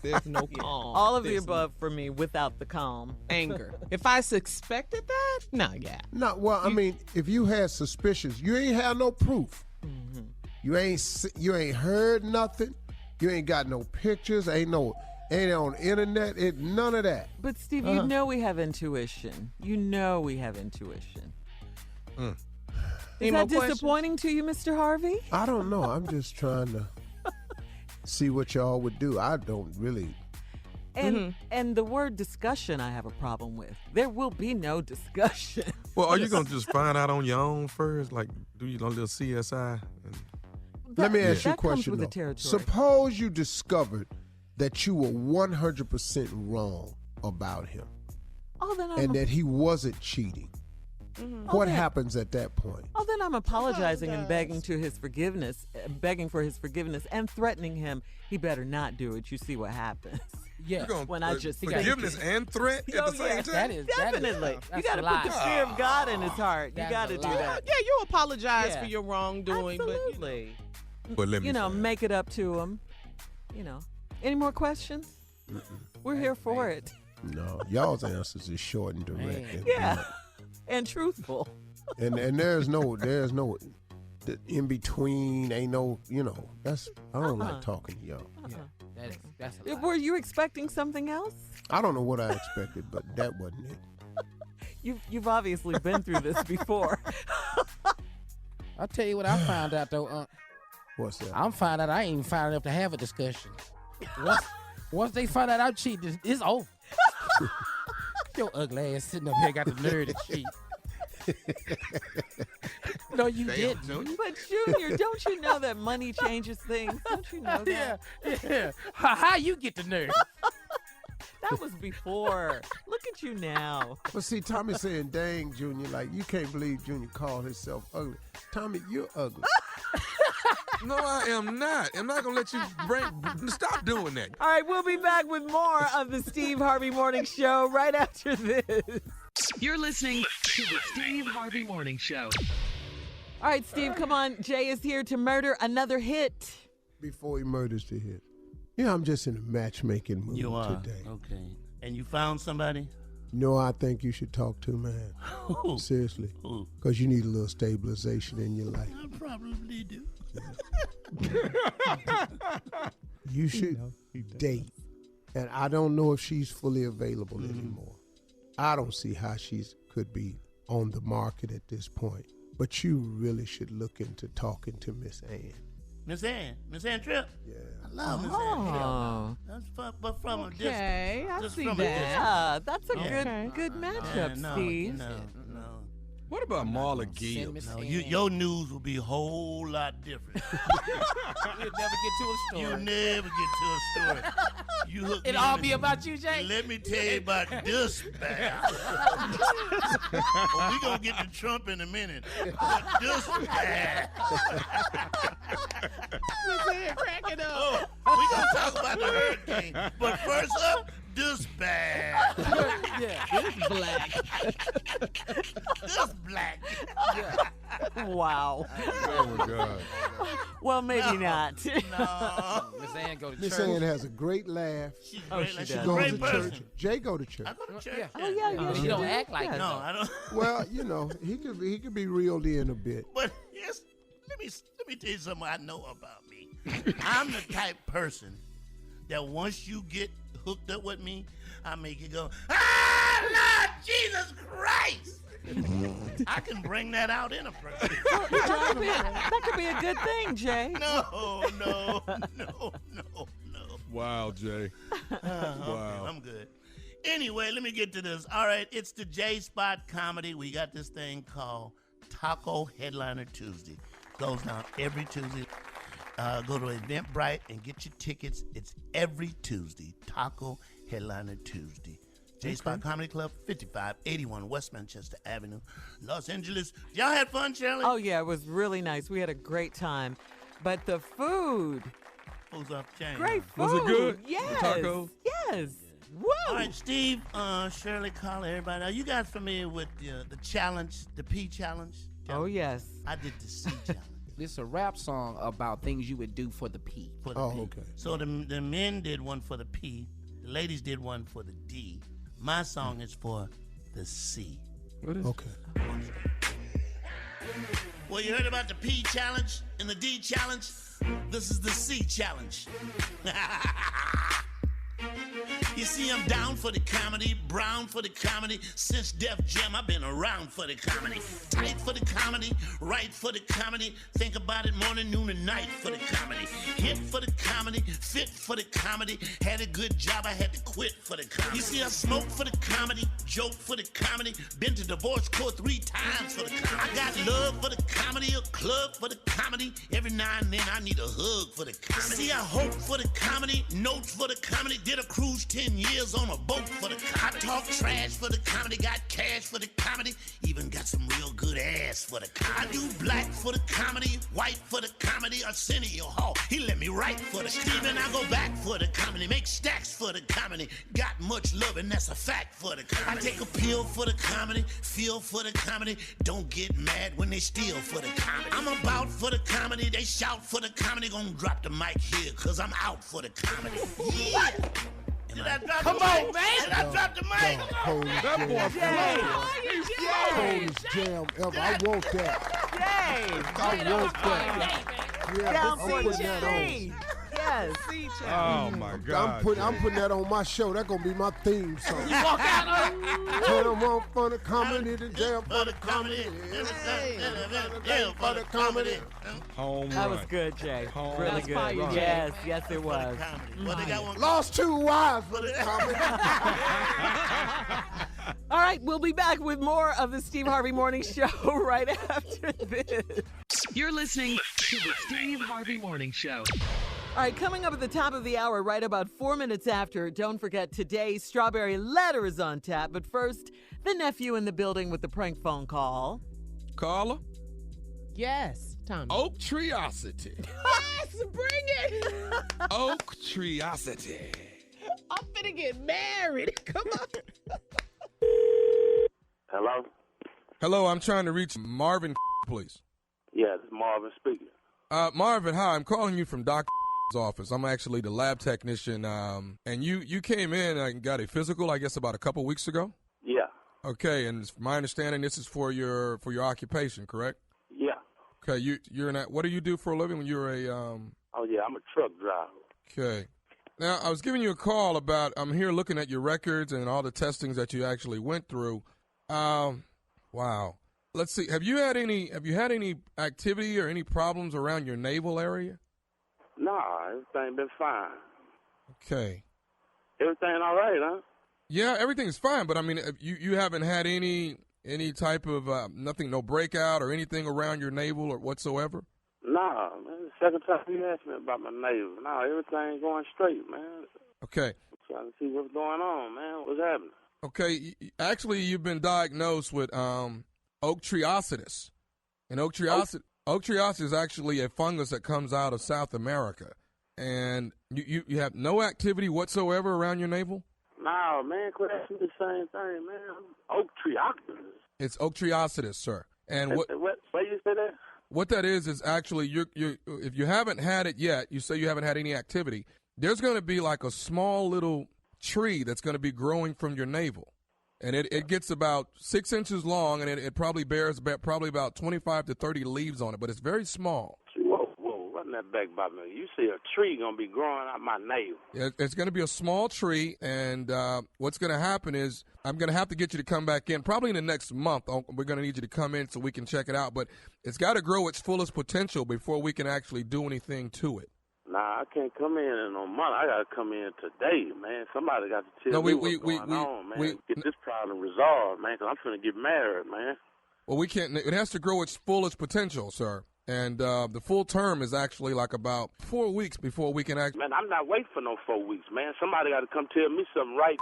There's no calm. All of the above for me without the calm. Anger. If I suspected that, No, well, I mean, if you had suspicions, you ain't have no proof. You ain't heard nothing. You ain't got no pictures. Ain't on the internet. None of that. But Steve, you know we have intuition. Is that disappointing to you, Mr. Harvey? I don't know. I'm just trying to see what y'all would do. I don't really. And the word discussion I have a problem with. There will be no discussion. Well, are you going to just find out on your own first? Like, do you know a little CSI? Let me ask you a that comes question, with the though. territory. Suppose you discovered that you were 100% wrong about him and that he wasn't cheating. What happens at that point? Oh, then I'm apologizing and begging for his forgiveness and threatening him he better not do it. You see what happens. Yeah. When I just forgiveness and threat at the same time? That is definitely. You got to put the fear of God in his heart. You got to do that. Yeah, you apologize for your wrongdoing, Absolutely. But let me make it up to him. Any more questions? We're here for it. No, y'all's answers is short and direct. And truthful. And there's no in between. Ain't no, I don't like talking to y'all. That's a lot. Were you expecting something else? I don't know what I expected, but that wasn't it. You've obviously been through this before. I'll tell you what I found out though. What's that? I'm finding out I ain't even fine enough to have a discussion. Once they find out I'm cheating, it's over. Your ugly ass sitting up here got the nerve to cheat. No, you didn't. But Junior, don't you know that money changes things? Don't you know that? Yeah. How you get the nerve? That was before. Look at you now. Well, see, Tommy saying, dang, Junior, like, you can't believe Junior called himself ugly. Tommy, you're ugly. No, I am not. I'm not going to let you stop doing that. All right, we'll be back with more of the Steve Harvey Morning Show right after this. You're listening to the Steve Harvey Morning Show. All right, Steve, come on. Jay is here to murder another hit. Before he murders the hit, Yeah, I'm just in a matchmaking mood You are? today. Okay. And you found somebody? You know, I think you should talk to, man. Seriously. Because you need a little stabilization in your life. I probably do. You should date. And I don't know if she's fully available anymore. I don't see how she could be on the market at this point. But you really should look into talking to Miss Ann. Miss Ann Tripp? Yeah. I love Miss Ann Tripp. But from a distance. Okay, I see from that. a distance. Yeah, that's a good matchup, no, Steve. No. What about Marla Gibbs? No, your news will be a whole lot different. You'll never get to a story. You'll never get to a story. You hook It me all in be the- about you, Jay? Let me tell you about this bag. We're going to get to Trump in a minute. But this bag. Cracking up. Oh, we're going to talk about the hurricane. But first up, this bag. This black. This black. Wow. Oh, my God. Well, maybe not. No. Miss Ann go to Miss church. Ann has a great laugh. She's Oh, great. she Like, does. she's a Goes great to person. church. Jay go to church. I go to church. Yeah. Oh, yeah. She don't act like it. No, I don't. Well, you know, he could be reeled in a bit. But yes, let me tell you something I know about me. I'm the type person that once you get hooked up with me, I make you go, Lord Jesus Christ! I can bring that out in a person. That could be a good thing, Jay. No. Wow, Jay. Okay, I'm good. Anyway, let me get to this. All right, it's the J Spot Comedy. We got this thing called Taco Headliner Tuesday. Goes down every Tuesday. Go to Eventbrite and get your tickets. It's every Tuesday. Taco Headliner Tuesday. J Spot Comedy Club, 5581 West Manchester Avenue, Los Angeles. Y'all had fun, Shirley? Oh, yeah, it was really nice. We had a great time. But the food, Who's up, James? great food. Was it good? Yes. The tacos? Yes. Woo. All right, Steve, Shirley, Carla, everybody. Are you guys familiar with the challenge, the P challenge? Oh, yes. I did the C challenge. This is a rap song about things you would do for the P. For the Oh, P. okay. So the men did one for the P, the ladies did one for the D. My song is for the C. Okay. Well, you heard about the P challenge and the D challenge? This is the C challenge. You see, I'm down for the comedy, brown for the comedy. Since Def Jam, I've been around for the comedy. Tight for the comedy, right for the comedy. Think about it morning, noon, and night for the comedy. Hit for the comedy, fit for the comedy. Had a good job, I had to quit for the comedy. You see, I smoke for the comedy, joke for the comedy. Been to divorce court 3 times for the comedy. I got love for the comedy, a club for the comedy. Every now and then I need a hug for the comedy. See, I hope for the comedy, notes for the comedy. Did a cruise 10 years on a boat for the comedy. I talk trash for the comedy, got cash for the comedy. Even got some real good ass for the comedy. I do black for the comedy, white for the comedy. Arsenio Hall, he let me write for the comedy. And I go back for the comedy, make stacks for the comedy. Got much love and that's a fact for the comedy. I take a pill for the comedy, feel for the comedy. Don't get mad when they steal for the comedy. I'm about for the comedy, they shout for the comedy. Gonna drop the mic here, cause I'm out for the comedy. Yeah! Did I drop Come the mic? on, man. Did I drop the mic? That boy Coldest jam ever. I want that. Yay. I want that. Yeah, Down I'm for putting that on. C. Yes. Oh, my God. I'm putting that on my show. That's gonna be my theme song. You walk out on Turn 'em on for the comedy, the jam For the comedy. jam for the comedy. Home That run. was good, Jay. Home Really run. good. fire, Jay. Yes, yes, it was. Well, they got one. Lost 2 wives for the comedy. All right, we'll be back with more of the Steve Harvey Morning Show right after this. You're listening to the Steve Harvey Morning Show. All right, coming up at the top of the hour, right about 4 minutes after, don't forget today's Strawberry Letter is on tap. But first, the nephew in the building with the prank phone call. Carla? Yes, Tommy. Oak Treeosity. Yes, bring it. Oak Treeosity. I'm finna get married. Come on. Hello? Hello, I'm trying to reach Marvin, please. Yeah, this is Marvin speaking. Marvin, hi. I'm calling you from Doc. office. I'm actually the lab technician. And you came in and got a physical, I guess, about a couple weeks ago? Yeah. Okay, and it's my understanding this is for your occupation, correct? Yeah. Okay, you're in that. What do you do for a living when you're a Oh yeah, I'm a truck driver. Okay. Now, I was giving you a call about, I'm here looking at your records and all the testings that you actually went through. Wow. Let's see. Have you had any activity or any problems around your navel area? Nah, everything been fine. Okay. Everything all right, huh? Yeah, everything's fine, but I mean, you haven't had any type of nothing, no breakout or anything around your navel or whatsoever? Nah, man. The second time you asked me about my navel. Nah, everything going straight, man. Okay. I'm trying to see what's going on, man. What's happening? Okay. Actually, you've been diagnosed with ochreositis. And ochreositis is actually a fungus that comes out of South America. And you have no activity whatsoever around your navel? Nah, man. Quit asking me the same thing, man. Ochreositis. It's ochreositis, sir. And what you say that? What that is actually you if you haven't had it yet, you say you haven't had any activity, there's going to be like a small little tree that's going to be growing from your navel. And it gets about 6 inches long, and it probably bears about 25 to 30 leaves on it, but it's very small. Whoa, run that back by me. You see a tree going to be growing out my navel. It's going to be a small tree, and what's going to happen is I'm going to have to get you to come back in probably in the next month. We're going to need you to come in so we can check it out, but it's got to grow its fullest potential before we can actually do anything to it. Nah, I can't come in a month. I got to come in today, man. Somebody got to tell me what's going on, man. Get this problem resolved, man, because I'm finna get married, man. Well, we can't. It has to grow its fullest potential, sir. And the full term is actually like about 4 weeks before we can actually. Man, I'm not waiting for no 4 weeks, man. Somebody got to come tell me something right.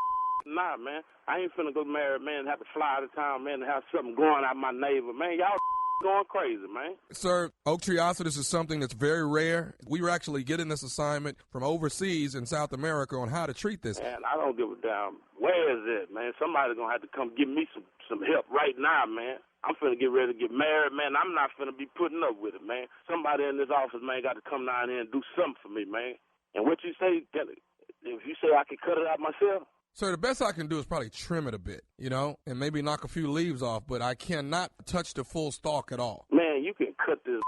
Nah, man. I ain't finna go married, man, and have to fly out of town, man, and have something growing out my navel, man. Y'all going crazy, man. Sir, ochreositis is something that's very rare. We were actually getting this assignment from overseas in South America on how to treat this. Man, I don't give a damn. Where is it, man? Somebody's going to have to come give me some help right now, man. I'm finna get ready to get married, man. I'm not finna be putting up with it, man. Somebody in this office, man, got to come down here and do something for me, man. And what you say, if you say I can cut it out myself? Sir, the best I can do is probably trim it a bit, and maybe knock a few leaves off, but I cannot touch the full stalk at all. Man, you can cut this,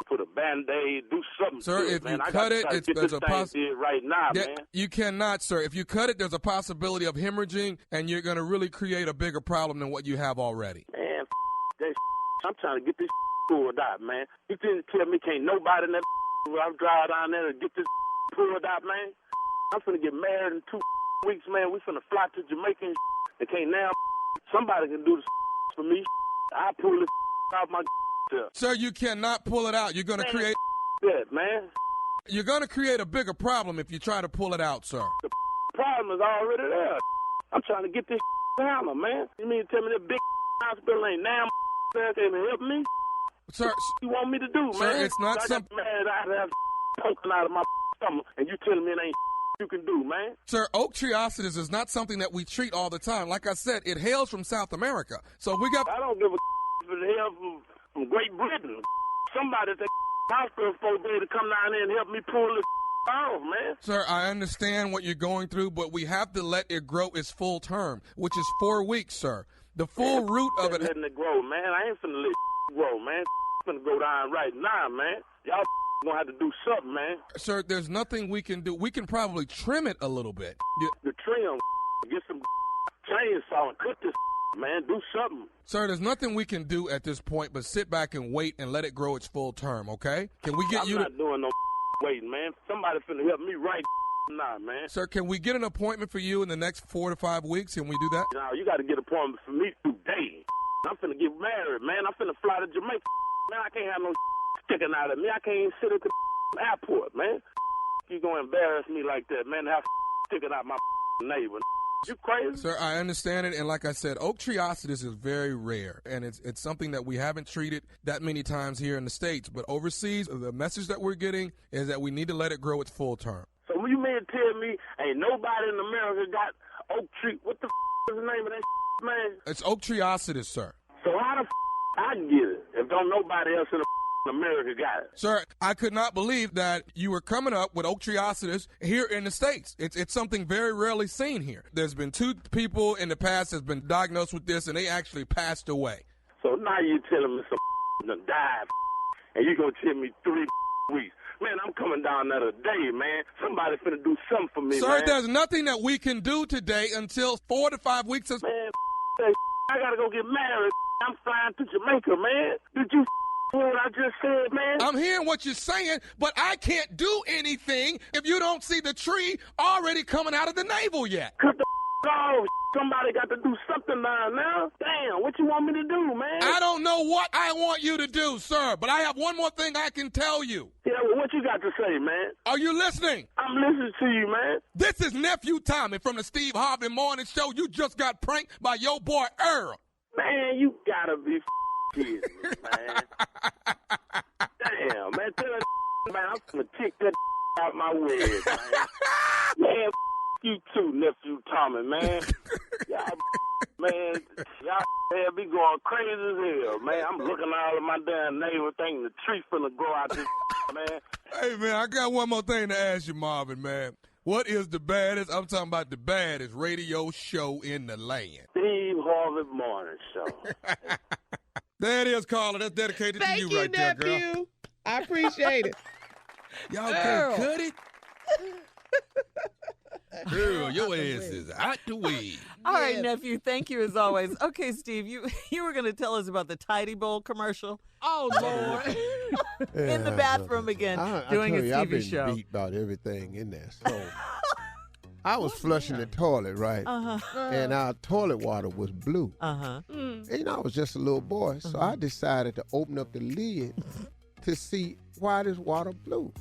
put a Band-Aid, do something. Sir, if you cut it, there's a possibility. Right now, man. You cannot, sir. If you cut it, there's a possibility of hemorrhaging, and you're going to really create a bigger problem than what you have already. Man, that I'm trying to get this pulled out, man. You didn't tell me can't nobody in that I'm driving down there to get this pulled out, man. I'm finna get married in 2 weeks, man. We finna fly to Jamaica and can't now. Somebody can do this for me. I pull this out my. Sir, you cannot pull it out. You're going to create. That, man. You're going to create a bigger problem if you try to pull it out, sir. The problem is already there. I'm trying to get this hammer, man. You mean to tell me that big hospital ain't now there can help me? Sir, what you want me to do, sir, man? It's not something. Man, I have poking out of my stomach, and you telling me it ain't you can do, man. Sir, ochreositis is not something that we treat all the time. Like I said, it hails from South America. So we got. I don't give a if it hails from Great Britain. Somebody at the hospital supposed to be able to come down there and help me pull this off, man. Sir, I understand what you're going through, but we have to let it grow its full term, which is 4 weeks, sir. The full root of it. Letting it grow, man. I ain't finna let it grow, man. Finna go down right now, man. Y'all gonna have to do something, man. Sir, there's nothing we can do. We can probably trim it a little bit. The trim, get some chainsaw and cut this, man. Do something. Sir, there's nothing we can do at this point but sit back and wait and let it grow its full term, okay? Can we get I'm not doing no waiting, man. Somebody finna help me right now, man. Sir, can we get an appointment for you in the next 4 to 5 weeks? Can we do that? No, you got to get an appointment for me today. I'm finna get married, man. I'm finna fly to Jamaica. Man, I can't have no sticking out of me. I can't even sit at the airport, man. You gonna embarrass me like that, man, have sticking out my neighbor. You crazy? Sir, I understand it, and like I said, ochreositis is very rare, and it's something that we haven't treated that many times here in the States. But overseas, the message that we're getting is that we need to let it grow its full term. So you mean to tell me ain't nobody in America got oak what the is the name of that man? It's ochreositis, sir. So how the I get it if don't nobody else in the America got it. Sir, I could not believe that you were coming up with otriocetus here in the States. It's something very rarely seen here. There's been 2 people in the past that's been diagnosed with this, and they actually passed away. So now you're telling me some done died, and you're going to tell me 3 weeks. Man, I'm coming down there today, man. Somebody finna do something for me, Sir, man. there's nothing that we can do today until 4 to 5 weeks. Man, I got to go get married. I'm flying to Jamaica, man. Did you hear what I just said, man? I'm hearing what you're saying, but I can't do anything if you don't see the tree already coming out of the navel yet. Cut the off. Somebody got to do something now. Damn, what you want me to do, man? I don't know what I want you to do, sir, but I have one more thing I can tell you. Yeah, well, what you got to say, man? Are you listening? I'm listening to you, man. This is Nephew Tommy from the Steve Harvey Morning Show. You just got pranked by your boy Earl. Man, you gotta be kidding me, man. Damn, man, tell that man, I'm gonna kick that out my way, man. Man, you too, Nephew Tommy, man. Y'all have me going crazy as hell, man. I'm looking all of my damn neighbor thinking the tree finna grow out this man. Hey, man, I got one more thing to ask you, Marvin, man. What is the baddest, I'm talking about the baddest radio show in the land? Steve Harvey Morning Show. There it is, Carla. That's dedicated to you right there, girl. Thank you, nephew. I appreciate it. Y'all can't cut it? Girl, your ass is out the way. All right, nephew. Thank you as always. Okay, Steve, you were going to tell us about the Tidy Bowl commercial. Oh, Lord. In the bathroom again, doing a TV I've been show. beat about everything in there. So I was flushing the toilet, right? And our toilet water was blue. And, I was just a little boy, so I decided to open up the lid to see why this water blue.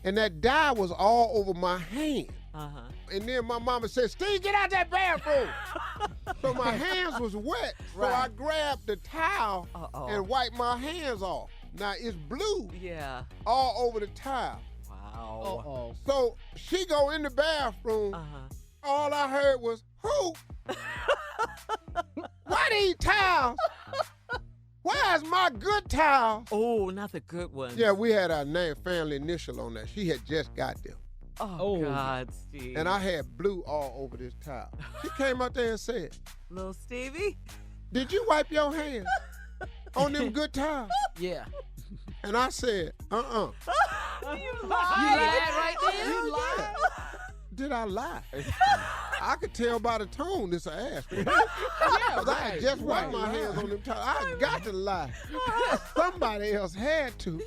And that dye was all over my hand. And then my mama said, Steve, get out that bathroom. So my hands was wet. So I grabbed the towel and wiped my hands off. Now it's blue all over the towel. Wow. So she go in the bathroom. All I heard was, who? Why these towels? Where's my good towel? Oh, not the good one. Yeah, we had our name, family initial on that. She had just got them. Oh, God, Steve. And I had blue all over this towel. She came out there and said, Little Stevie? Did you wipe your hands on them good towels? Yeah. And I said, You lied. You lied right there? You lied. Did I lie? I could tell by the tone this an ass. I had just wiped my hands on them towels. I got to lie. Somebody else had to.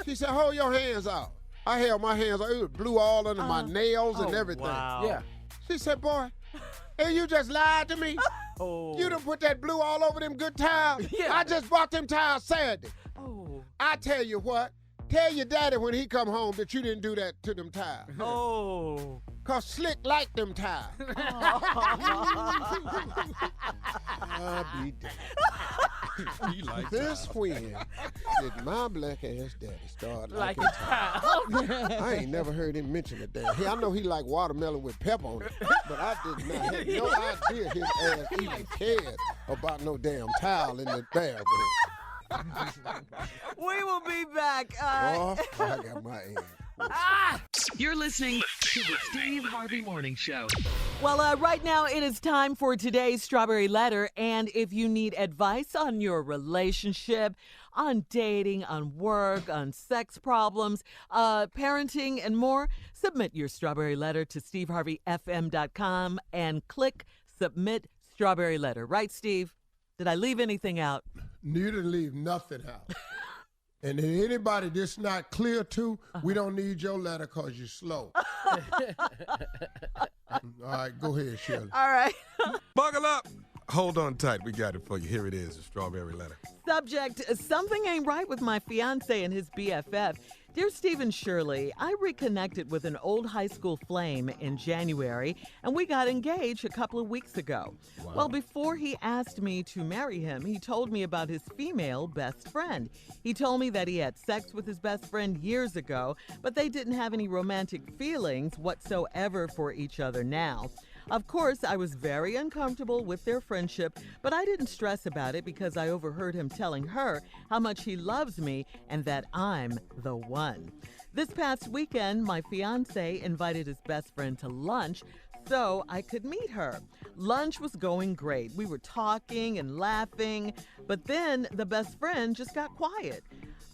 She said, hold your hands out. I held my hands out. It was blue all under my nails and everything. Wow. Yeah. She said, boy, and you just lied to me? You done put that blue all over them good towels? Yeah. I just bought them towels Saturday. I tell you what, tell your daddy when he come home that you didn't do that to them towels. Cause Slick like them towels. I'll be damned. This when did my black ass daddy start liking towels? I ain't never heard him mention it. I know he like watermelon with pepper on it, but I did not have no idea his ass even cared about no damn towel in the bathroom. We will be back. I got my ass. You're listening to the Steve Harvey Morning Show. Well, right now it is time for today's Strawberry Letter. And if you need advice on your relationship, on dating, on work, on sex problems, parenting, and more, submit your Strawberry Letter to steveharveyfm.com and click Submit Strawberry Letter. Right, Steve? Did I leave anything out? You didn't leave nothing out. And if anybody this not clear to, we don't need your letter because you're slow. All right, go ahead, Shirley. All right. Buckle up. Hold on tight. We got it for you. Here it is, the Strawberry Letter. Subject, something ain't right with my fiance and his BFF. Dear Steve and Shirley, I reconnected with an old high school flame in January, and we got engaged a couple of weeks ago. Wow. Well, before he asked me to marry him, he told me about his female best friend. He told me that he had sex with his best friend years ago, but they didn't have any romantic feelings whatsoever for each other now. Of course, I was very uncomfortable with their friendship, but I didn't stress about it because I overheard him telling her how much he loves me and that I'm the one. This past weekend, my fiancé invited his best friend to lunch so I could meet her. Lunch was going great. We were talking and laughing, but then the best friend just got quiet.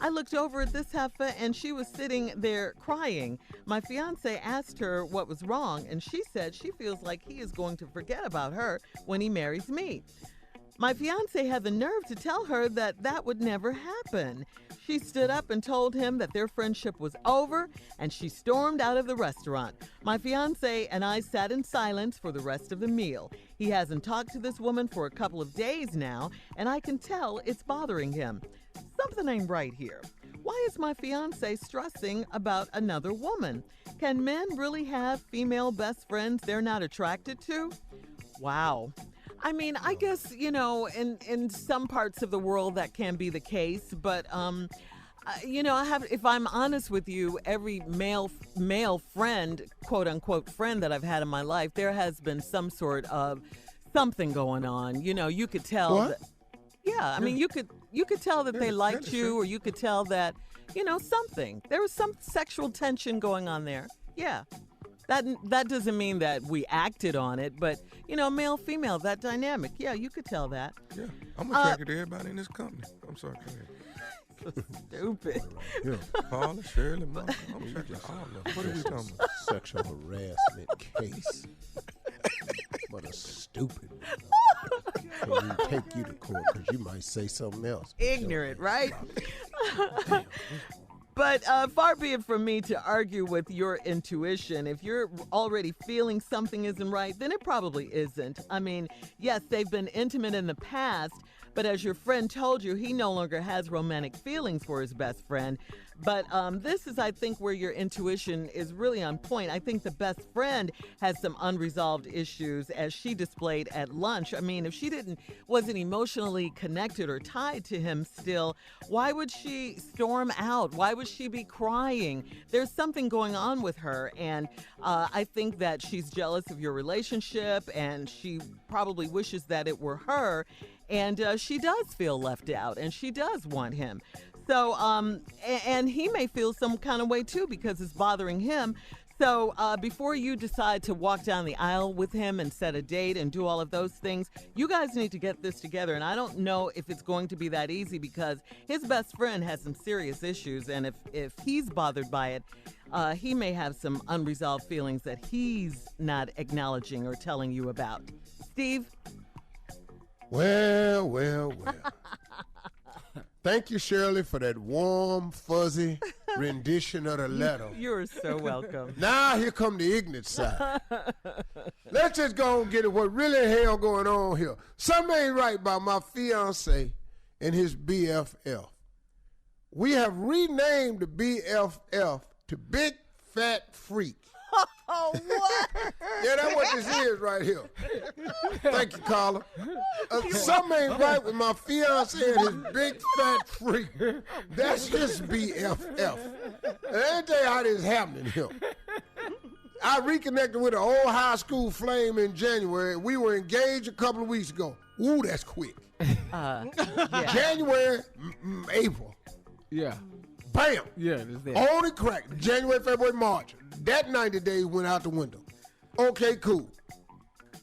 I looked over at this heifer and she was sitting there crying. My fiance asked her what was wrong, and she said she feels like he is going to forget about her when he marries me. My fiance had the nerve to tell her that that would never happen. She stood up and told him that their friendship was over, and she stormed out of the restaurant. My fiance and I sat in silence for the rest of the meal. He hasn't talked to this woman for a couple of days now, and I can tell it's bothering him. Something ain't right here. Why is my fiance stressing about another woman? Can men really have female best friends they're not attracted to? Wow. I mean, I guess, in some parts of the world that can be the case, but if I'm honest with you, every male friend, quote unquote friend that I've had in my life, there has been some sort of something going on. You could tell What? that. Yeah, I mean, you could tell that they liked you, or you could tell that, something. There was some sexual tension going on there. Yeah. That doesn't mean that we acted on it, but, male, female, that dynamic. Yeah, you could tell that. Yeah, I'm attracted to everybody in this company. I'm sorry, go ahead. So stupid. Yeah, Paula, Shirley, Martha, I'm attracted to all of them. What are we talking about? Sexual harassment case. What a stupid one. When you take you to court because you might say something else. Ignorant, right? But far be it from me to argue with your intuition. If you're already feeling something isn't right, then it probably isn't. I mean, yes, they've been intimate in the past, but as your friend told you, he no longer has romantic feelings for his best friend. But this is, I think, where your intuition is really on point. I think the best friend has some unresolved issues as she displayed at lunch. I mean, if she wasn't emotionally connected or tied to him still, why would she storm out? Why would she be crying? There's something going on with her, and I think that she's jealous of your relationship, and she probably wishes that it were her, and she does feel left out, and she does want him. So, and he may feel some kind of way too because it's bothering him. So before you decide to walk down the aisle with him and set a date and do all of those things, you guys need to get this together. And I don't know if it's going to be that easy because his best friend has some serious issues. And if he's bothered by it, he may have some unresolved feelings that he's not acknowledging or telling you about. Steve? Well. Thank you, Shirley, for that warm, fuzzy rendition of the letter. You're so welcome. Now here come the ignorant side. Let's just go and get it. What really hell going on here? Something ain't right about my fiance and his BFF. We have renamed the BFF to Big Fat Freak. Oh, what? Yeah, that's what this is right here. Thank you, Carla. Something ain't right with my fiance and his big fat freak. That's his BFF. And let me tell you how this is happening here. I reconnected with an old high school flame in January. We were engaged a couple of weeks ago. Ooh, that's quick. Yeah. January, April. Yeah. Bam. Yeah, that's that. Only crack. January, February, March. That 90 days went out the window. Okay, cool.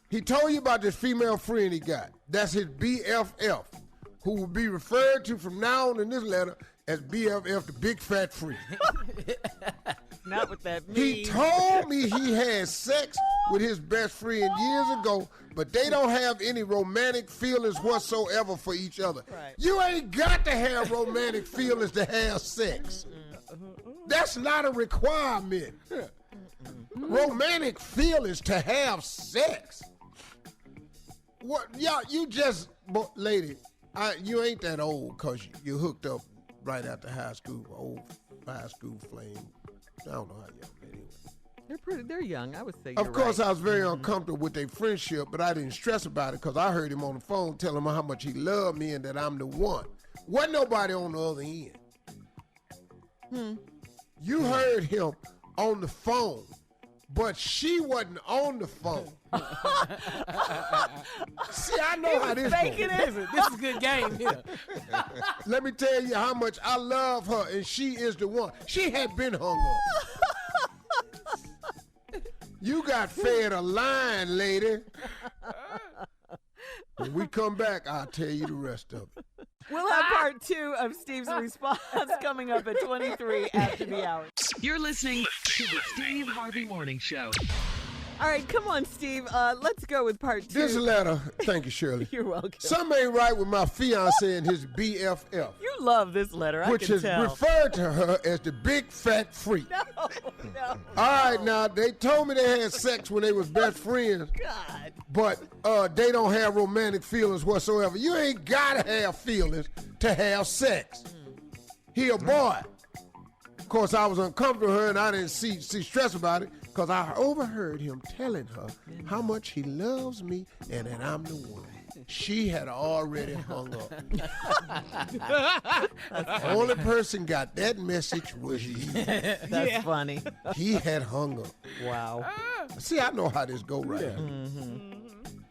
He told you about this female friend he got. That's his BFF, who will be referred to from now on in this letter as BFF, the Big Fat Freak. Not what that means. He told me he had sex with his best friend years ago, but they don't have any romantic feelings whatsoever for each other. Right. You ain't got to have romantic feelings to have sex. That's not a requirement. Romantic feelings to have sex. What, y'all, lady, you ain't that old because you hooked up right after high school, old high school flame. I don't know how y'all met anyway. They're young, I would say. Of course, I was very uncomfortable with their friendship, but I didn't stress about it because I heard him on the phone telling me how much he loved me and that I'm the one. Wasn't nobody on the other end. You heard him on the phone but she wasn't on the phone. See, I know how this goes. This is a good game here. Let me tell you how much I love her, and she is the one. She had been hung up. You got fed a line, lady. When we come back, I'll tell you the rest of it. We'll have part 2 of Steve's response coming up at 23 after the hour. You're listening to the Steve Harvey Morning Show. All right, come on, Steve. Let's go with part 2. This letter, thank you, Shirley. You're welcome. Something ain't right with my fiance and his BFF. You love this letter, I which can is tell. referred to her as the big fat freak. No. All right, now, they told me they had sex when they was best friends. God. But they don't have romantic feelings whatsoever. You ain't got to have feelings to have sex. He a boy. Of course, I was uncomfortable with her, and I didn't see stress about it because I overheard him telling her how much he loves me and that I'm the one. She had already hung up. The only person got that message was you. That's funny. He had hung up. Wow. See, I know how this go right here. Mm-hmm.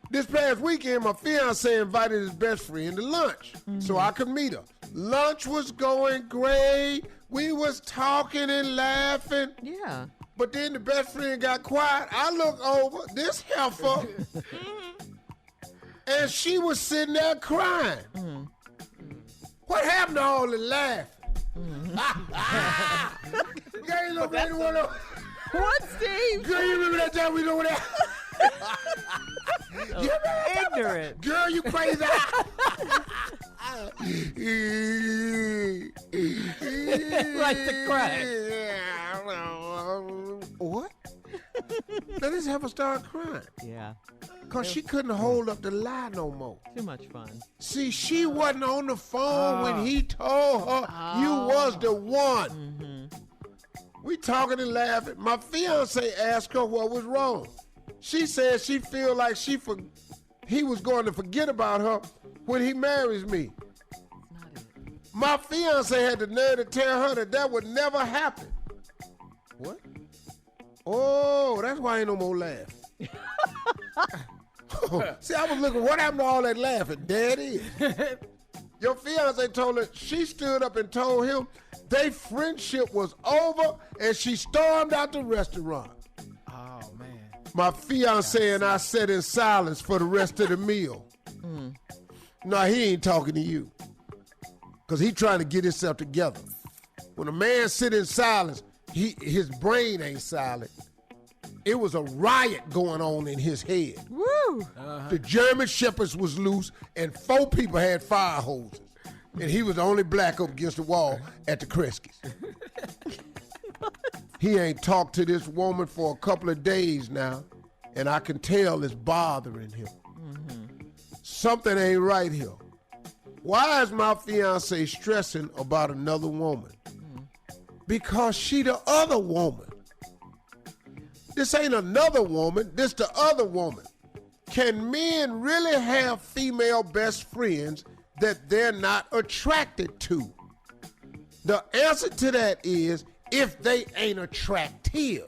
This past weekend, my fiance invited his best friend to lunch so I could meet her. Lunch was going great. We was talking and laughing. Yeah. But then the best friend got quiet. I look over, this heifer, and she was sitting there crying. What happened to all the laughing? Girl, you look ready to want to... What, Steve? Girl, you remember that time we were over there? Ignorant. Girl, you crazy. Like to cry. What? Now this heifer started crying. Yeah. Because she couldn't hold up the lie no more. Too much fun. See, she wasn't on the phone when he told her you was the one. Mm-hmm. We talking and laughing. My fiance asked her what was wrong. She said she feel like he was going to forget about her when he marries me. My fiance had the nerve to tell her that would never happen. What? Oh, that's why ain't no more laughing. See, I was looking, what happened to all that laughing? There it is. Your fiance told her, she stood up and told him their friendship was over and she stormed out the restaurant. Oh, man. My fiance and I sat in silence for the rest of the meal. No, he ain't talking to you. Because he trying to get himself together. When a man sit in silence, his brain ain't silent. It was a riot going on in his head. Woo! The German shepherds was loose and 4 people had fire hoses. And he was the only black up against the wall at the Kreskies. He ain't talked to this woman for a couple of days now, and I can tell it's bothering him. Something ain't right here. Why is my fiance stressing about another woman? Because she the other woman. This ain't another woman, this the other woman. Can men really have female best friends that they're not attracted to? The answer to that is if they ain't attractive.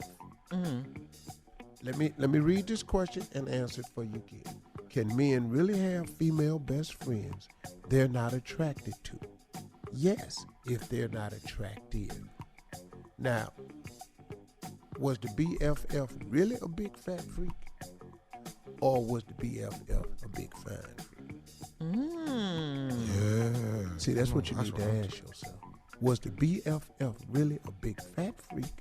Let me read this question and answer it for you again. Can men really have female best friends they're not attracted to? Yes, if they're not attractive. Now, was the BFF really a big fat freak? Or was the BFF a big fine freak? Yeah. See, that's what you need to ask yourself. Was the BFF really a big fat freak?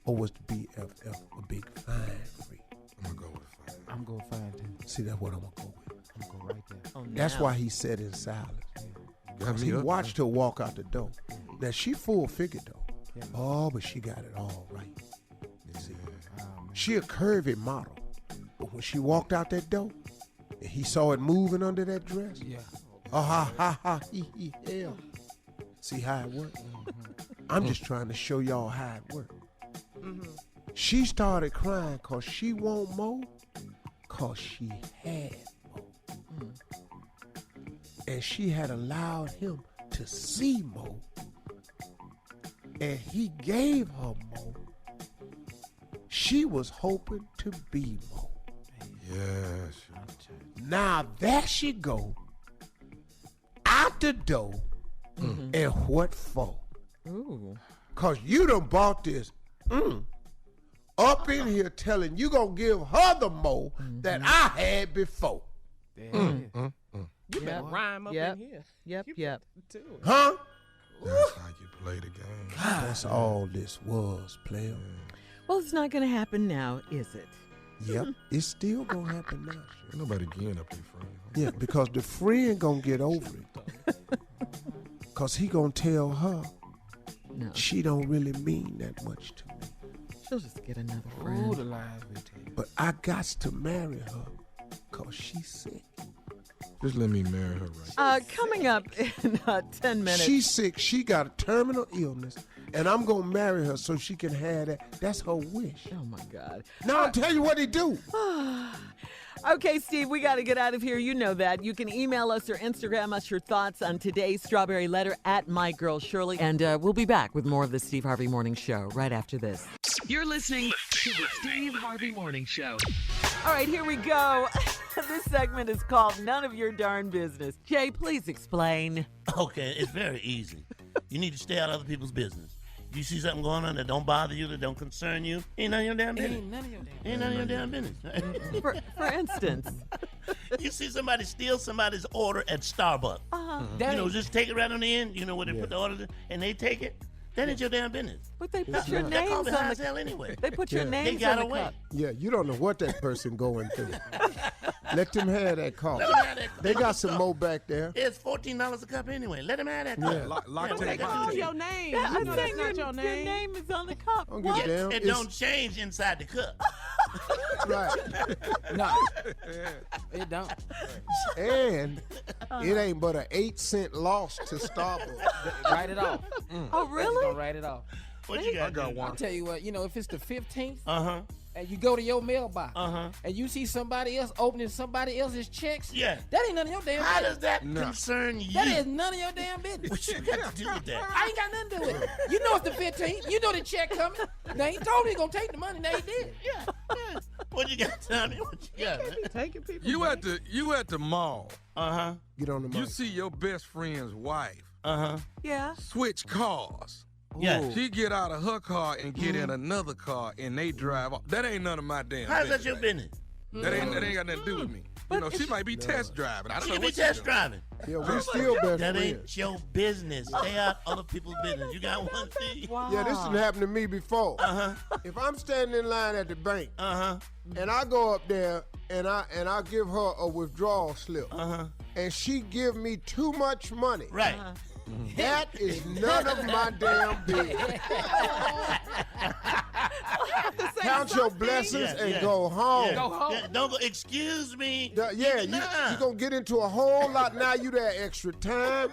Or was the BFF a big fine freak? I'm going to go with fine. I'm going fine, too. See, that's what I'm going to go with. I'm going to go right there. Oh, That's why he sat in silence. He watched her walk out the door. Now, she full figured, though. Yeah. Oh, but she got it all right. See, she a curvy model. But when she walked out that door, and he saw it moving under that dress, hell. See how it worked? I'm just trying to show y'all how it worked. She started crying because she want more, because she had more. And she had allowed him to see more. And he gave her more. she was hoping to be more. Yes. Now there she go, out the door, and what for? Ooh. Cause you done bought this up in here telling you gonna give her the more that I had before. You better rhyme up in here. Yep. Huh? That's how you play the game. That's all this was, player. Well, it's not going to happen now, is it? Yep, it's still gonna happen now. Ain't nobody getting up their friend. Yeah, because the friend gonna get over it. Cause he gonna tell her she don't really mean that much to me. She'll just get another friend. Ooh, the lies we tell. But I got to marry her cause she's sick. Just let me marry her right. Coming up in 10 minutes. She's sick. She got a terminal illness, and I'm gonna marry her so she can have that. That's her wish. Oh my God! Now I'll tell you what he do. Okay, Steve, we got to get out of here. You know that. You can email us or Instagram us your thoughts on today's Strawberry Letter at My Girl Shirley, and we'll be back with more of the Steve Harvey Morning Show right after this. You're listening to the Steve Harvey Morning Show. All right, here we go. This segment is called None of Your Darn Business. Jay, please explain. Okay, it's very easy. You need to stay out of other people's business. You see something going on that don't bother you, that don't concern you, ain't none of your damn business. Ain't none of your damn business. For instance. You see somebody steal somebody's order at Starbucks. You know, just take it right on the end, you know, where they put the order, and they take it. That ain't your damn business. But they put your names on the cup anyway. They put your names They got on the away. cup. Yeah, you don't know what that person going through. Let them have that coffee. They got some more back there. It's $14 a cup anyway. Let them have that cup. Yeah. Your name. Yeah, You know that's not your your name. name is on the cup. Don't give a damn. It don't change inside the cup. Right. No, it don't. And it ain't but an 8-cent loss to Starbucks. Write it off. Oh, Just really? gonna write it off. What you got? I got I'll one. tell you what, if it's the 15th, Uh-huh. and you go to your mailbox, Uh-huh. and you see somebody else opening somebody else's checks, Yeah. that ain't none of your damn How business. does that concern you? That is none of your damn business. What you got to do with that? I ain't got nothing to do with it. You know it's the 15th. You know the check coming. They ain't told you gonna take the money. They did. Yeah. What you got, Tommy? What you got? Man? Taking people. You at the mall. Uh-huh. Get on the mic. You see your best friend's wife Uh-huh. Yeah. switch cars. Yeah. She get out of her car and get in another car and they drive off. That ain't none of my damn How's that business. your business? That ain't got nothing to do with me. She might be test driving. I don't She know can be what she test doing. driving. Yeah, we still best That friends. ain't your business. Stay out other people's business. You got one thing? Wow. Yeah, this done happened to me before. Uh-huh. If I'm standing in line at the bank Uh-huh. and I go up there and I give her a withdrawal slip Uh-huh. and she give me too much money, Right. that is none of my damn business. Count your blessings Yeah, and yeah. go home. Yeah. Yeah, don't go, excuse me. Yeah, Nah. you gonna get into a whole lot. Now you there extra time.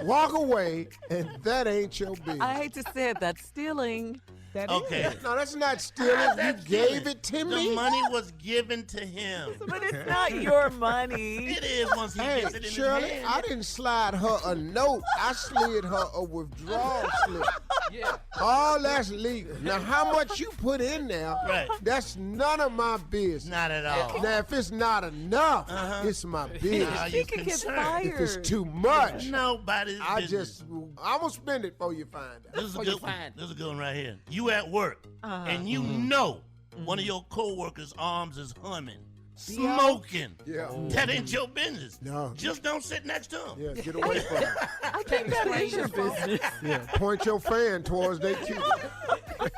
Walk away, and that ain't your business. I hate to say it, that's stealing. Okay. No, that's not stealing. How's You that gave stealing? it to The me. money was given to him. But it's not your money. It is once he Hey, gets it in Shirley, his hand. I didn't slide her a note. I slid her a withdrawal slip. Yeah. All that's legal. Now, how much you put in there, Right. that's none of my business. Not at all. Now, if it's not enough, it's my Now business. you She could get concerned. fired. If it's too much, Nobody's business. I'm going to spend it before you find out. This is a Oh, you good one. fine. This is a good one right here. You at work, and you know one of your coworkers' arms is humming, smoking. Yeah. That ain't your business. No. Just don't sit next to him. Yeah, get away from it. I think that is your business. Yeah, point your fan towards their cue.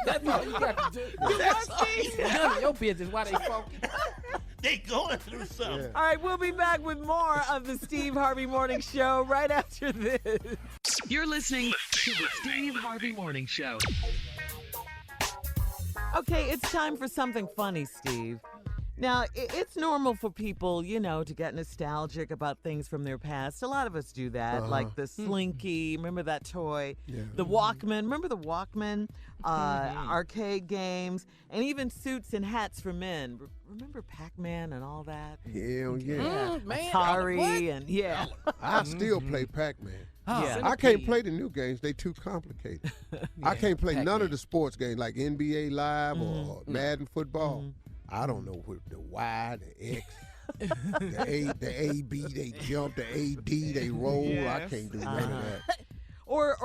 That's all you got to do. That's all you got. None of your business. Why they funky? They going through something. Yeah. All right, we'll be back with more of the Steve Harvey Morning Show right after this. You're listening to the Steve Harvey Morning Show. Okay, it's time for something funny, Steve. Now, it's normal for people, to get nostalgic about things from their past. A lot of us do that, like the Slinky. Remember that toy? Yeah. The Walkman. Remember the Walkman? Arcade games, and even suits and hats for men. Remember Pac-Man and all that? Hell yeah. Man, Atari and yeah. I still play Pac-Man. Yeah. I can't play the new games. They too complicated. I can't play none of the sports games like NBA Live or Madden football. I don't know what the Y, the X, the AB, they jump, the AD, they roll. Yes. I can't do none of that. Or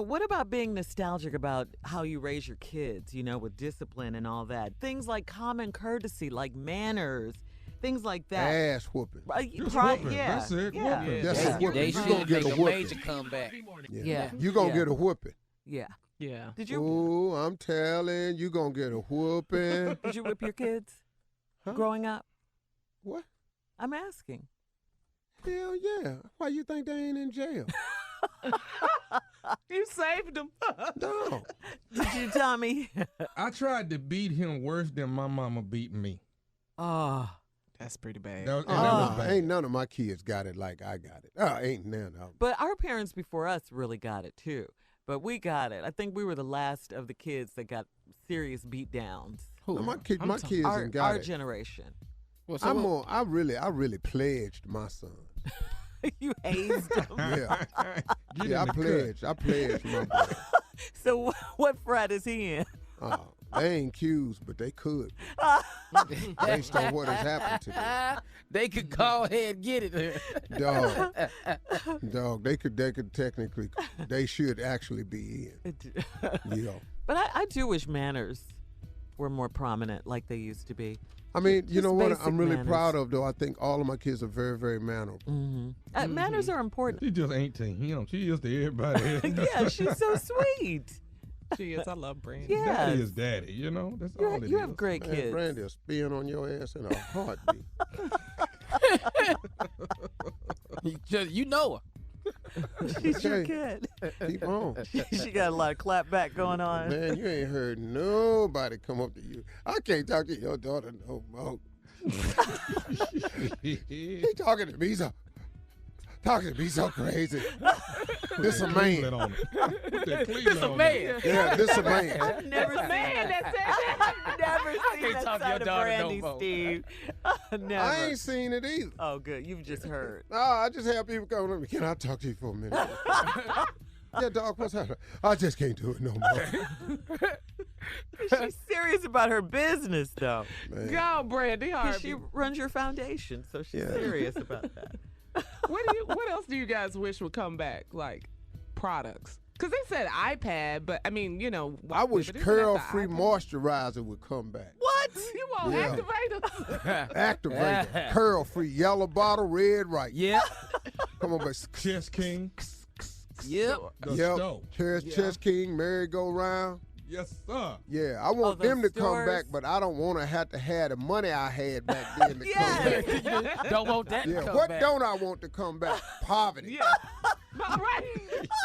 what about being nostalgic about how you raise your kids, with discipline and all that? Things like common courtesy, like manners, things like that. Ass whooping. Whooping. Yeah. That's it. Yeah. Whooping. That's a whooping. They You're going to get a whooping. major comeback. Yeah. You're going to get a whooping. Yeah. Yeah. Did you? Ooh, I'm telling you, going to get a whooping. Did you whip your kids growing up? What? I'm asking. Hell yeah. Why you think they ain't in jail? You saved them. No. Did you, Tommy? I tried to beat him worse than my mama beat me. Oh. That's pretty bad. That was bad. Ain't none of my kids got it like I got it. Ain't none of them. But our parents before us really got it too. But we got it. I think we were the last of the kids that got serious beat downs. No, my kids ain't got our it. generation. Well, I really pledged my son. You hazed him. Yeah. I pledged my boy. So what frat is he in? They ain't accused, but they could. Based on what has happened to them. They could go ahead and get it. Dog, they could technically, they should actually be in. Yeah. But I do wish manners were more prominent like they used to be. I mean, you know what I'm really manners. proud of, though? I think all of my kids are very, very mannerable. Mm-hmm. Manners are important. She just ain't to him. She is to everybody. Yeah, she's so sweet. She is. I love Brandy. Yes. Daddy is daddy, That's all it is. You have great Man, kids. Brandy will spin on your ass in a heartbeat. You know her. She's your kid. Keep on. She got a lot of clap back going on. Man, you ain't heard nobody come up to you. I can't talk to your daughter no more. He talking to me so crazy. This a man. This a man. Yeah, this a man. I've never seen that. I've never seen that side of Brandy, Steve. Never. I ain't seen it either. Oh, good. You've just heard. No, I just have people come to me. Can I talk to you for a minute? Yeah, dog, what's happening? I just can't do it no more. She's serious about her business, though. Man. Go, Brandy Harvey. She runs your foundation, so she's serious about that. What else do you guys wish would come back, like products? Because they said iPad, but I mean, I wish curl-free moisturizer would come back. What? You want activators? Activator. Curl-free, yellow bottle, red right. Yeah. Come on, but Chess King. Yep. Chess King, merry-go-round. Yes, sir. Yeah, I want them to come back, but I don't want to have the money I had back then to come back. Don't want that to come what back. don't I want to come back? Poverty. Yeah. All right.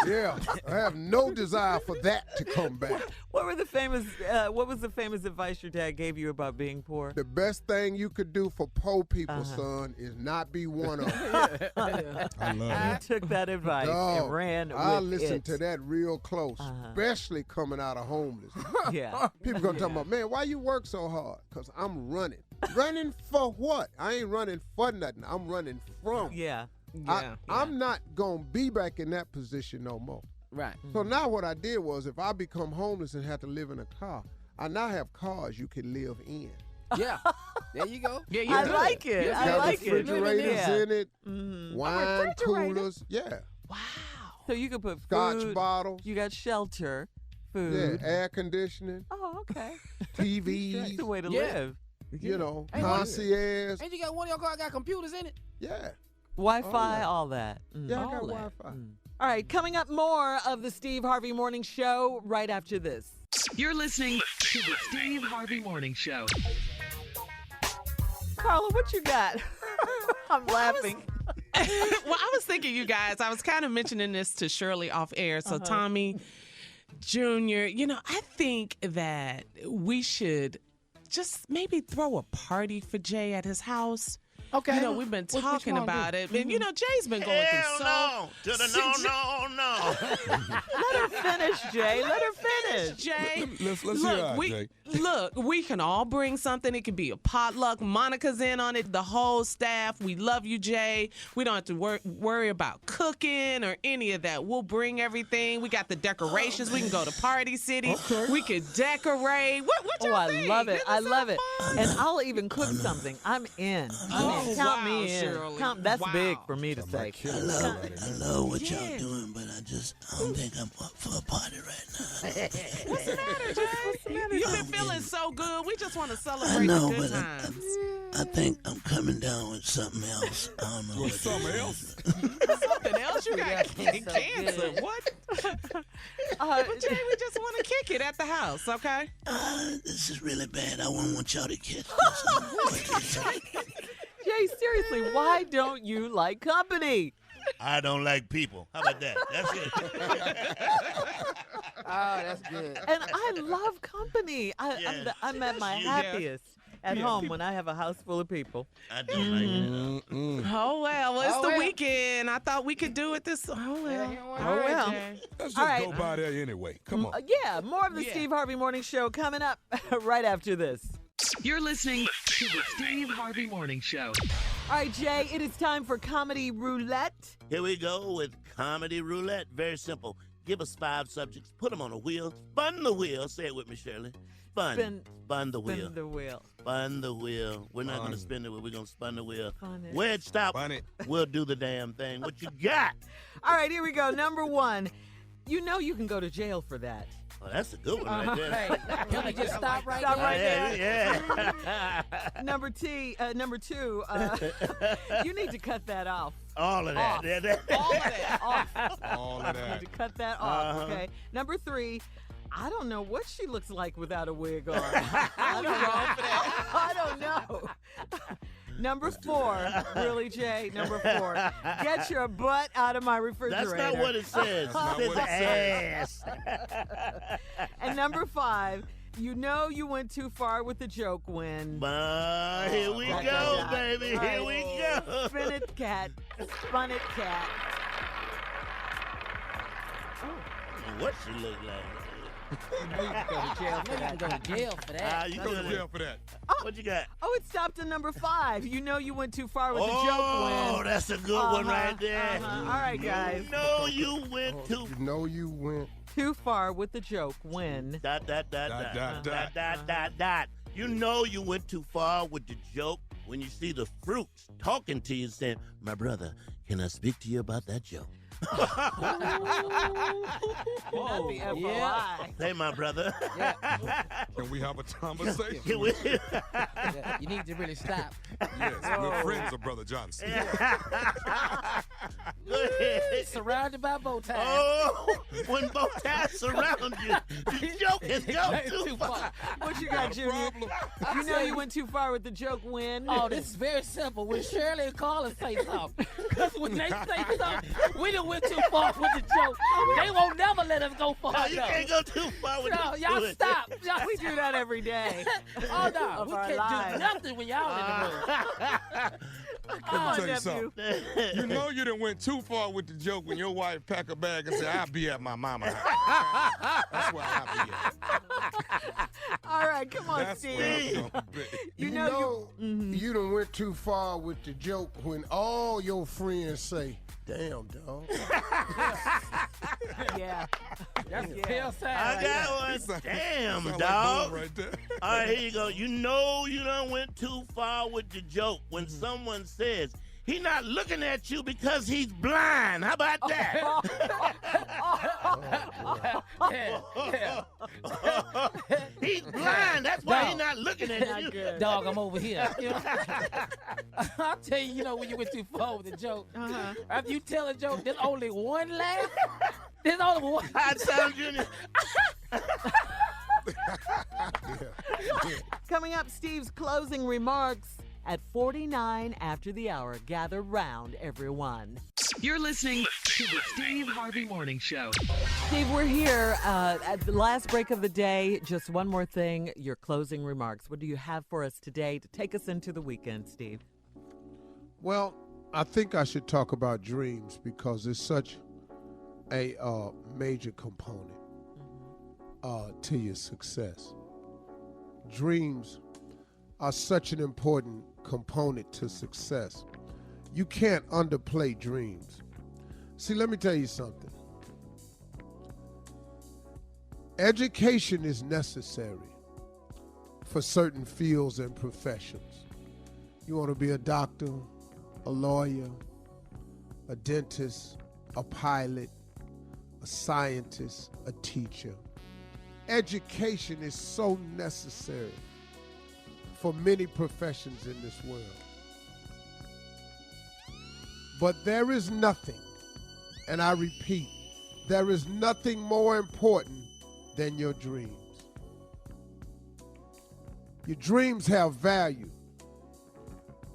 Yeah, I have no desire for that to come back. What was the famous advice your dad gave you about being poor? The best thing you could do for poor people, son, is not be one of them. I love it. You took that advice and ran with I listened it. to that real close, especially coming out of homeless. Yeah. People gonna talk about, man, why you work so hard? Because I'm running. Running for what? I ain't running for nothing. I'm running from. Yeah. I'm not gonna be back in that position no more. Right. So now what I did was, if I become homeless and have to live in a car, I now have cars you can live in. Yeah. There you go. Yeah, I like it. It's I got like it. refrigerators in it, Mm-hmm. wine coolers. Yeah. Wow. So you could put Scotch food, bottles. You got shelter, food. Yeah, air conditioning. Oh, okay. TVs. That's the way to live. You know, concierge. And you got one of your cars got computers in it? Yeah. Wi-Fi, all that. Yeah, I got all that. Wi-Fi. All right, coming up more of the Steve Harvey Morning Show right after this. You're listening to the Steve Harvey Morning Show. Carla, what you got? I'm laughing. Well, I was thinking, you guys, I was kind of mentioning this to Shirley off air. So Tommy Jr., I think that we should just maybe throw a party for Jay at his house. Okay. You know, we've been talking about it. And, you know, Jay's been going Hell through no. To the no. Let her finish, Jay. Let her finish. Jay, Let's hear look, out, Jay. look, we can all bring something. It could be a potluck. Monica's in on it, the whole staff. We love you, Jay. We don't have to worry about cooking or any of that. We'll bring everything. We got the decorations. We can go to Party City. Okay. We could decorate. What y'all think? I love it. I love it. And I'll even cook something. I'm in. Count me in. Shirley. That's big for me to say. I love what y'all doing, but I don't think I'm up for a party right now. What's the matter, Jay? You've been feeling so good. We just want to celebrate the good times. I think I'm coming down with something else. I don't know what something else? Something else? You got cancer. What? But Jay, we just want to kick it at the house, okay? This is really bad. I won't want y'all to catch this. Jay, seriously, why don't you like company? I don't like people. How about that? That's it. Oh, that's good. And I love company. I'm at my happiest at home when I have a house full of people. I don't like it. Oh, well, it's the weekend. I thought we could do it this. Oh, well. Let's just go by there anyway. Come on. Yeah, more of the Steve Harvey Morning Show coming up right after this. You're listening to the Steve Harvey Morning Show. All right, Jay, it is time for Comedy Roulette. Here we go with Comedy Roulette. Very simple. Give us 5 subjects, put them on a wheel, spun the wheel. Say it with me, Shirley. Spun the wheel. Spin the wheel. Spun the wheel. We're not going to spin the wheel. We're going to spin the wheel. Where it stop, we'll do the damn thing. What you got? All right, here we go. Number 1. You know you can go to jail for that. Oh, that's a good one right there. Hey, can we just stop right there? Yeah. Number 2, you need to cut that off. All of that. All of that. Off. All of that. You need to cut that off, okay? Number 3, I don't know what she looks like without a wig on. I don't know. Number 4, really, Jay? Number 4, get your butt out of my refrigerator. That's not what it says. It says ass. And number 5, you know you went too far with the joke when... Here we go, baby. Here we go. Spin it, cat. Spun it, cat. What she look like? You know you can go to jail for that. You can go to jail for that. You go to jail for that. What you got? Oh, it stopped at number 5. You know you went too far with the joke when... Oh, that's a good one right there. All right, guys. You know you went too... You know you went... Too far with the joke when... You know you went too far with the joke when you see the fruits talking to you saying, my brother, can I speak to you about that joke? Hey, my brother. Can we have a conversation? You need to really stop. Yes, we're friends of Brother Johnson. Surrounded by bow ties. Oh, when bow ties surround you, the joke has gone too far. What you got, Junior? You know you went too far with the joke when... Oh, this is very simple. When Shirley and Carla say something, because when they say something, we done went too far with the joke. They won't never let us go far. No, you can't go too far with the joke. Y'all stop. We do that every day. Oh, no. We can't do nothing when y'all in the room. Let me tell you something. You know you done went too far with the joke when your wife pack a bag and say, I'll be at my mama's house. That's where I'll be at. All right, come on, That's Steve. where I'm gonna be. You know you done went too far with the joke when all your friends say, damn, dog. Yeah. That's a pale sign. I got one. Damn, dog. Like right there. All right, here you go. You know you done went too far with the joke when someone says, he not looking at you because he's blind. How about that? He's blind. That's why he's not looking at you. Dog, I'm over here. I'll tell you, when you went too far with the joke. After you tell a joke, there's only one laugh. There's only one. Hot Sound Junior. Coming up, Steve's closing remarks at 49 after the hour. Gather round, everyone. You're listening to the Steve Harvey Morning Show. Steve, we're here at the last break of the day. Just one more thing, your closing remarks. What do you have for us today to take us into the weekend, Steve? Well, I think I should talk about dreams because it's such a major component to your success. Dreams are such an important component to success. You can't underplay dreams. See, let me tell you something. Education is necessary for certain fields and professions. You want to be a doctor, a lawyer, a dentist, a pilot, a scientist, a teacher. Education is so necessary for many professions in this world. But there is nothing, and I repeat, there is nothing more important than your dreams. Your dreams have value.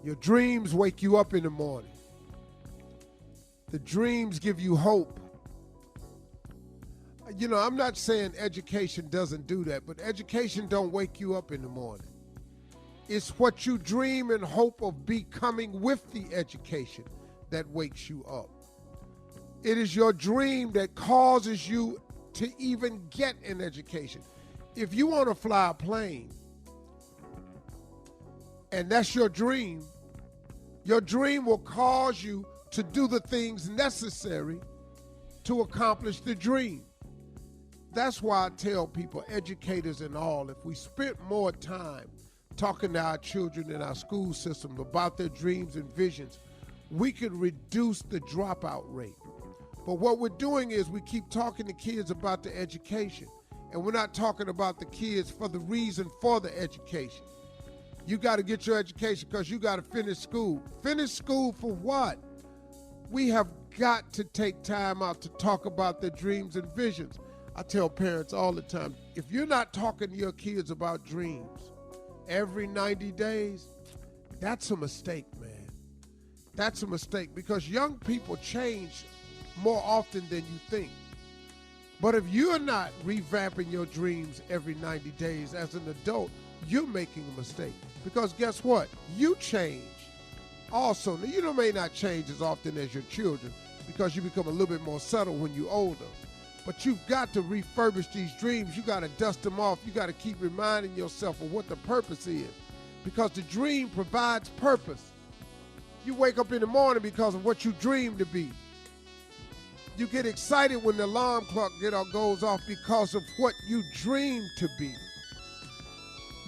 Your dreams wake you up in the morning. The dreams give you hope. You know, I'm not saying education doesn't do that, but education don't wake you up in the morning. It's what you dream and hope of becoming with the education that wakes you up. It is your dream that causes you to even get an education. If you want to fly a plane, and that's your dream will cause you to do the things necessary to accomplish the dream. That's why I tell people, educators and all, if we spent more time talking to our children in our school system about their dreams and visions, we could reduce the dropout rate. But what we're doing is we keep talking to kids about the education, and we're not talking about the kids for the reason for the education. You got to get your education because you got to finish school. Finish school for what? We have got to take time out to talk about their dreams and visions. I tell parents all the time, if you're not talking to your kids about dreams every 90 days, that's a mistake, man. That's a mistake because young people change more often than you think. But if you're not revamping your dreams every 90 days as an adult, you're making a mistake. Because guess what? You change also. Now, you may not change as often as your children because you become a little bit more subtle when you're older. But you've got to refurbish these dreams. You got to dust them off. You got to keep reminding yourself of what the purpose is. Because the dream provides purpose. You wake up in the morning because of what you dream to be. You get excited when the alarm clock goes off because of what you dream to be.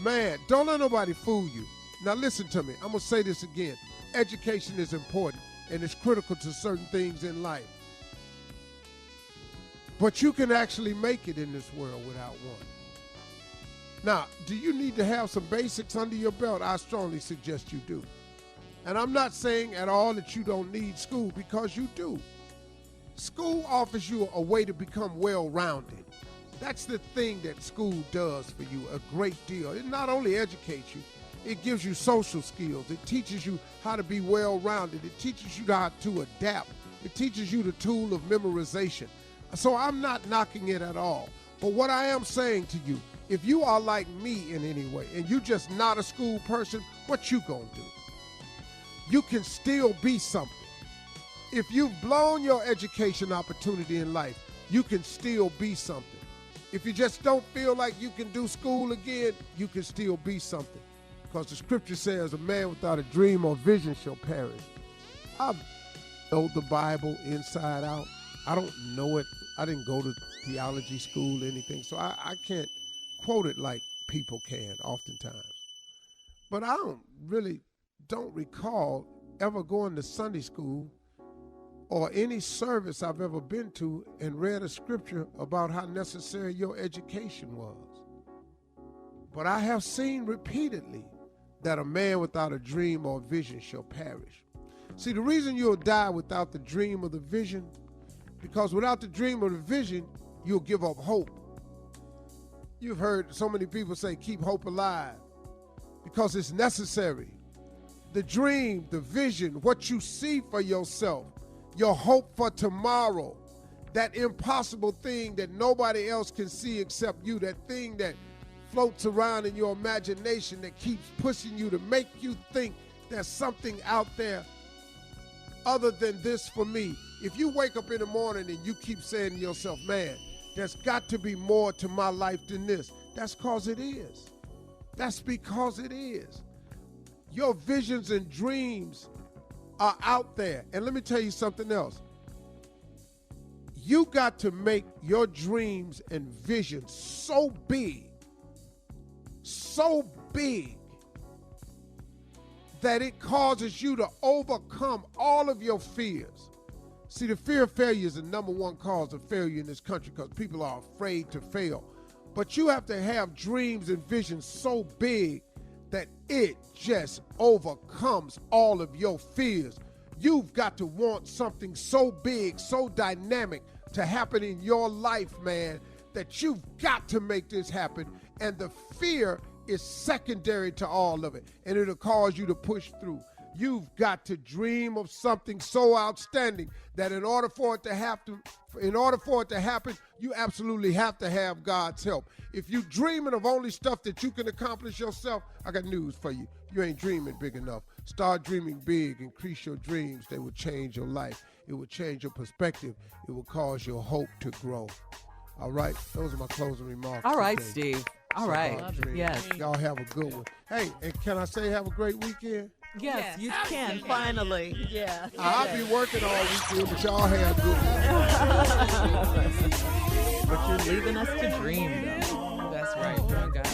Man, don't let nobody fool you. Now listen to me. I'm going to say this again. Education is important and it's critical to certain things in life. But you can actually make it in this world without one. Now, do you need to have some basics under your belt? I strongly suggest you do. And I'm not saying at all that you don't need school, because you do. School offers you a way to become well-rounded. That's the thing that school does for you a great deal. It not only educates you, it gives you social skills. It teaches you how to be well-rounded. It teaches you how to adapt. It teaches you the tool of memorization. So I'm not knocking it at all. But what I am saying to you, if you are like me in any way and you're just not a school person, what you gonna do? You can still be something. If you've blown your education opportunity in life, you can still be something. If you just don't feel like you can do school again, you can still be something. Because the scripture says a man without a dream or vision shall perish. I know the Bible inside out. I don't know it. I didn't go to theology school or anything, so I can't quote it like people can oftentimes. But I don't recall ever going to Sunday school or any service I've ever been to and read a scripture about how necessary your education was. But I have seen repeatedly that a man without a dream or vision shall perish. See, the reason you'll die without the dream or the vision, because without the dream or the vision, you'll give up hope. You've heard so many people say, keep hope alive, because it's necessary. The dream, the vision, what you see for yourself your hope for tomorrow, that impossible thing that nobody else can see except you, that thing that floats around in your imagination that keeps pushing you to make you think there's something out there other than this for me. If you wake up in the morning and you keep saying to yourself, man, there's got to be more to my life than this, that's because it is. That's because it is. Your visions and dreams are out there. And let me tell you something else. You got to make your dreams and visions so big that it causes you to overcome all of your fears. See, the fear of failure is the number one cause of failure in this country because people are afraid to fail. But you have to have dreams and visions so big that it just overcomes all of your fears. You've got to want something so big, so dynamic to happen in your life, man, that you've got to make this happen. And the fear is secondary to all of it, and it'll cause you to push through. You've got to dream of something so outstanding that in order for it to happen, you absolutely have to have God's help. If you're dreaming of only stuff that you can accomplish yourself, I got news for you. You ain't dreaming big enough. Start dreaming big. Increase your dreams. They will change your life. It will change your perspective. It will cause your hope to grow. All right, those are my closing remarks. All right, today. Steve. All right. Yes. Y'all have a good one. Hey, and can I say have a great weekend? Yes, you can, finally. Yeah. I'll be working all weekend, but y'all have a good one. But you're leaving us to dream, though. That's right. Oh, God.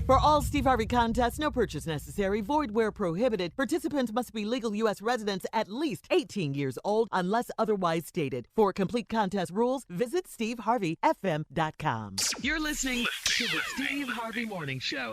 For all Steve Harvey contests, no purchase necessary, void where prohibited. Participants must be legal U.S. residents at least 18 years old unless otherwise stated. For complete contest rules, visit steveharveyfm.com. You're listening to the Steve Harvey Morning Show.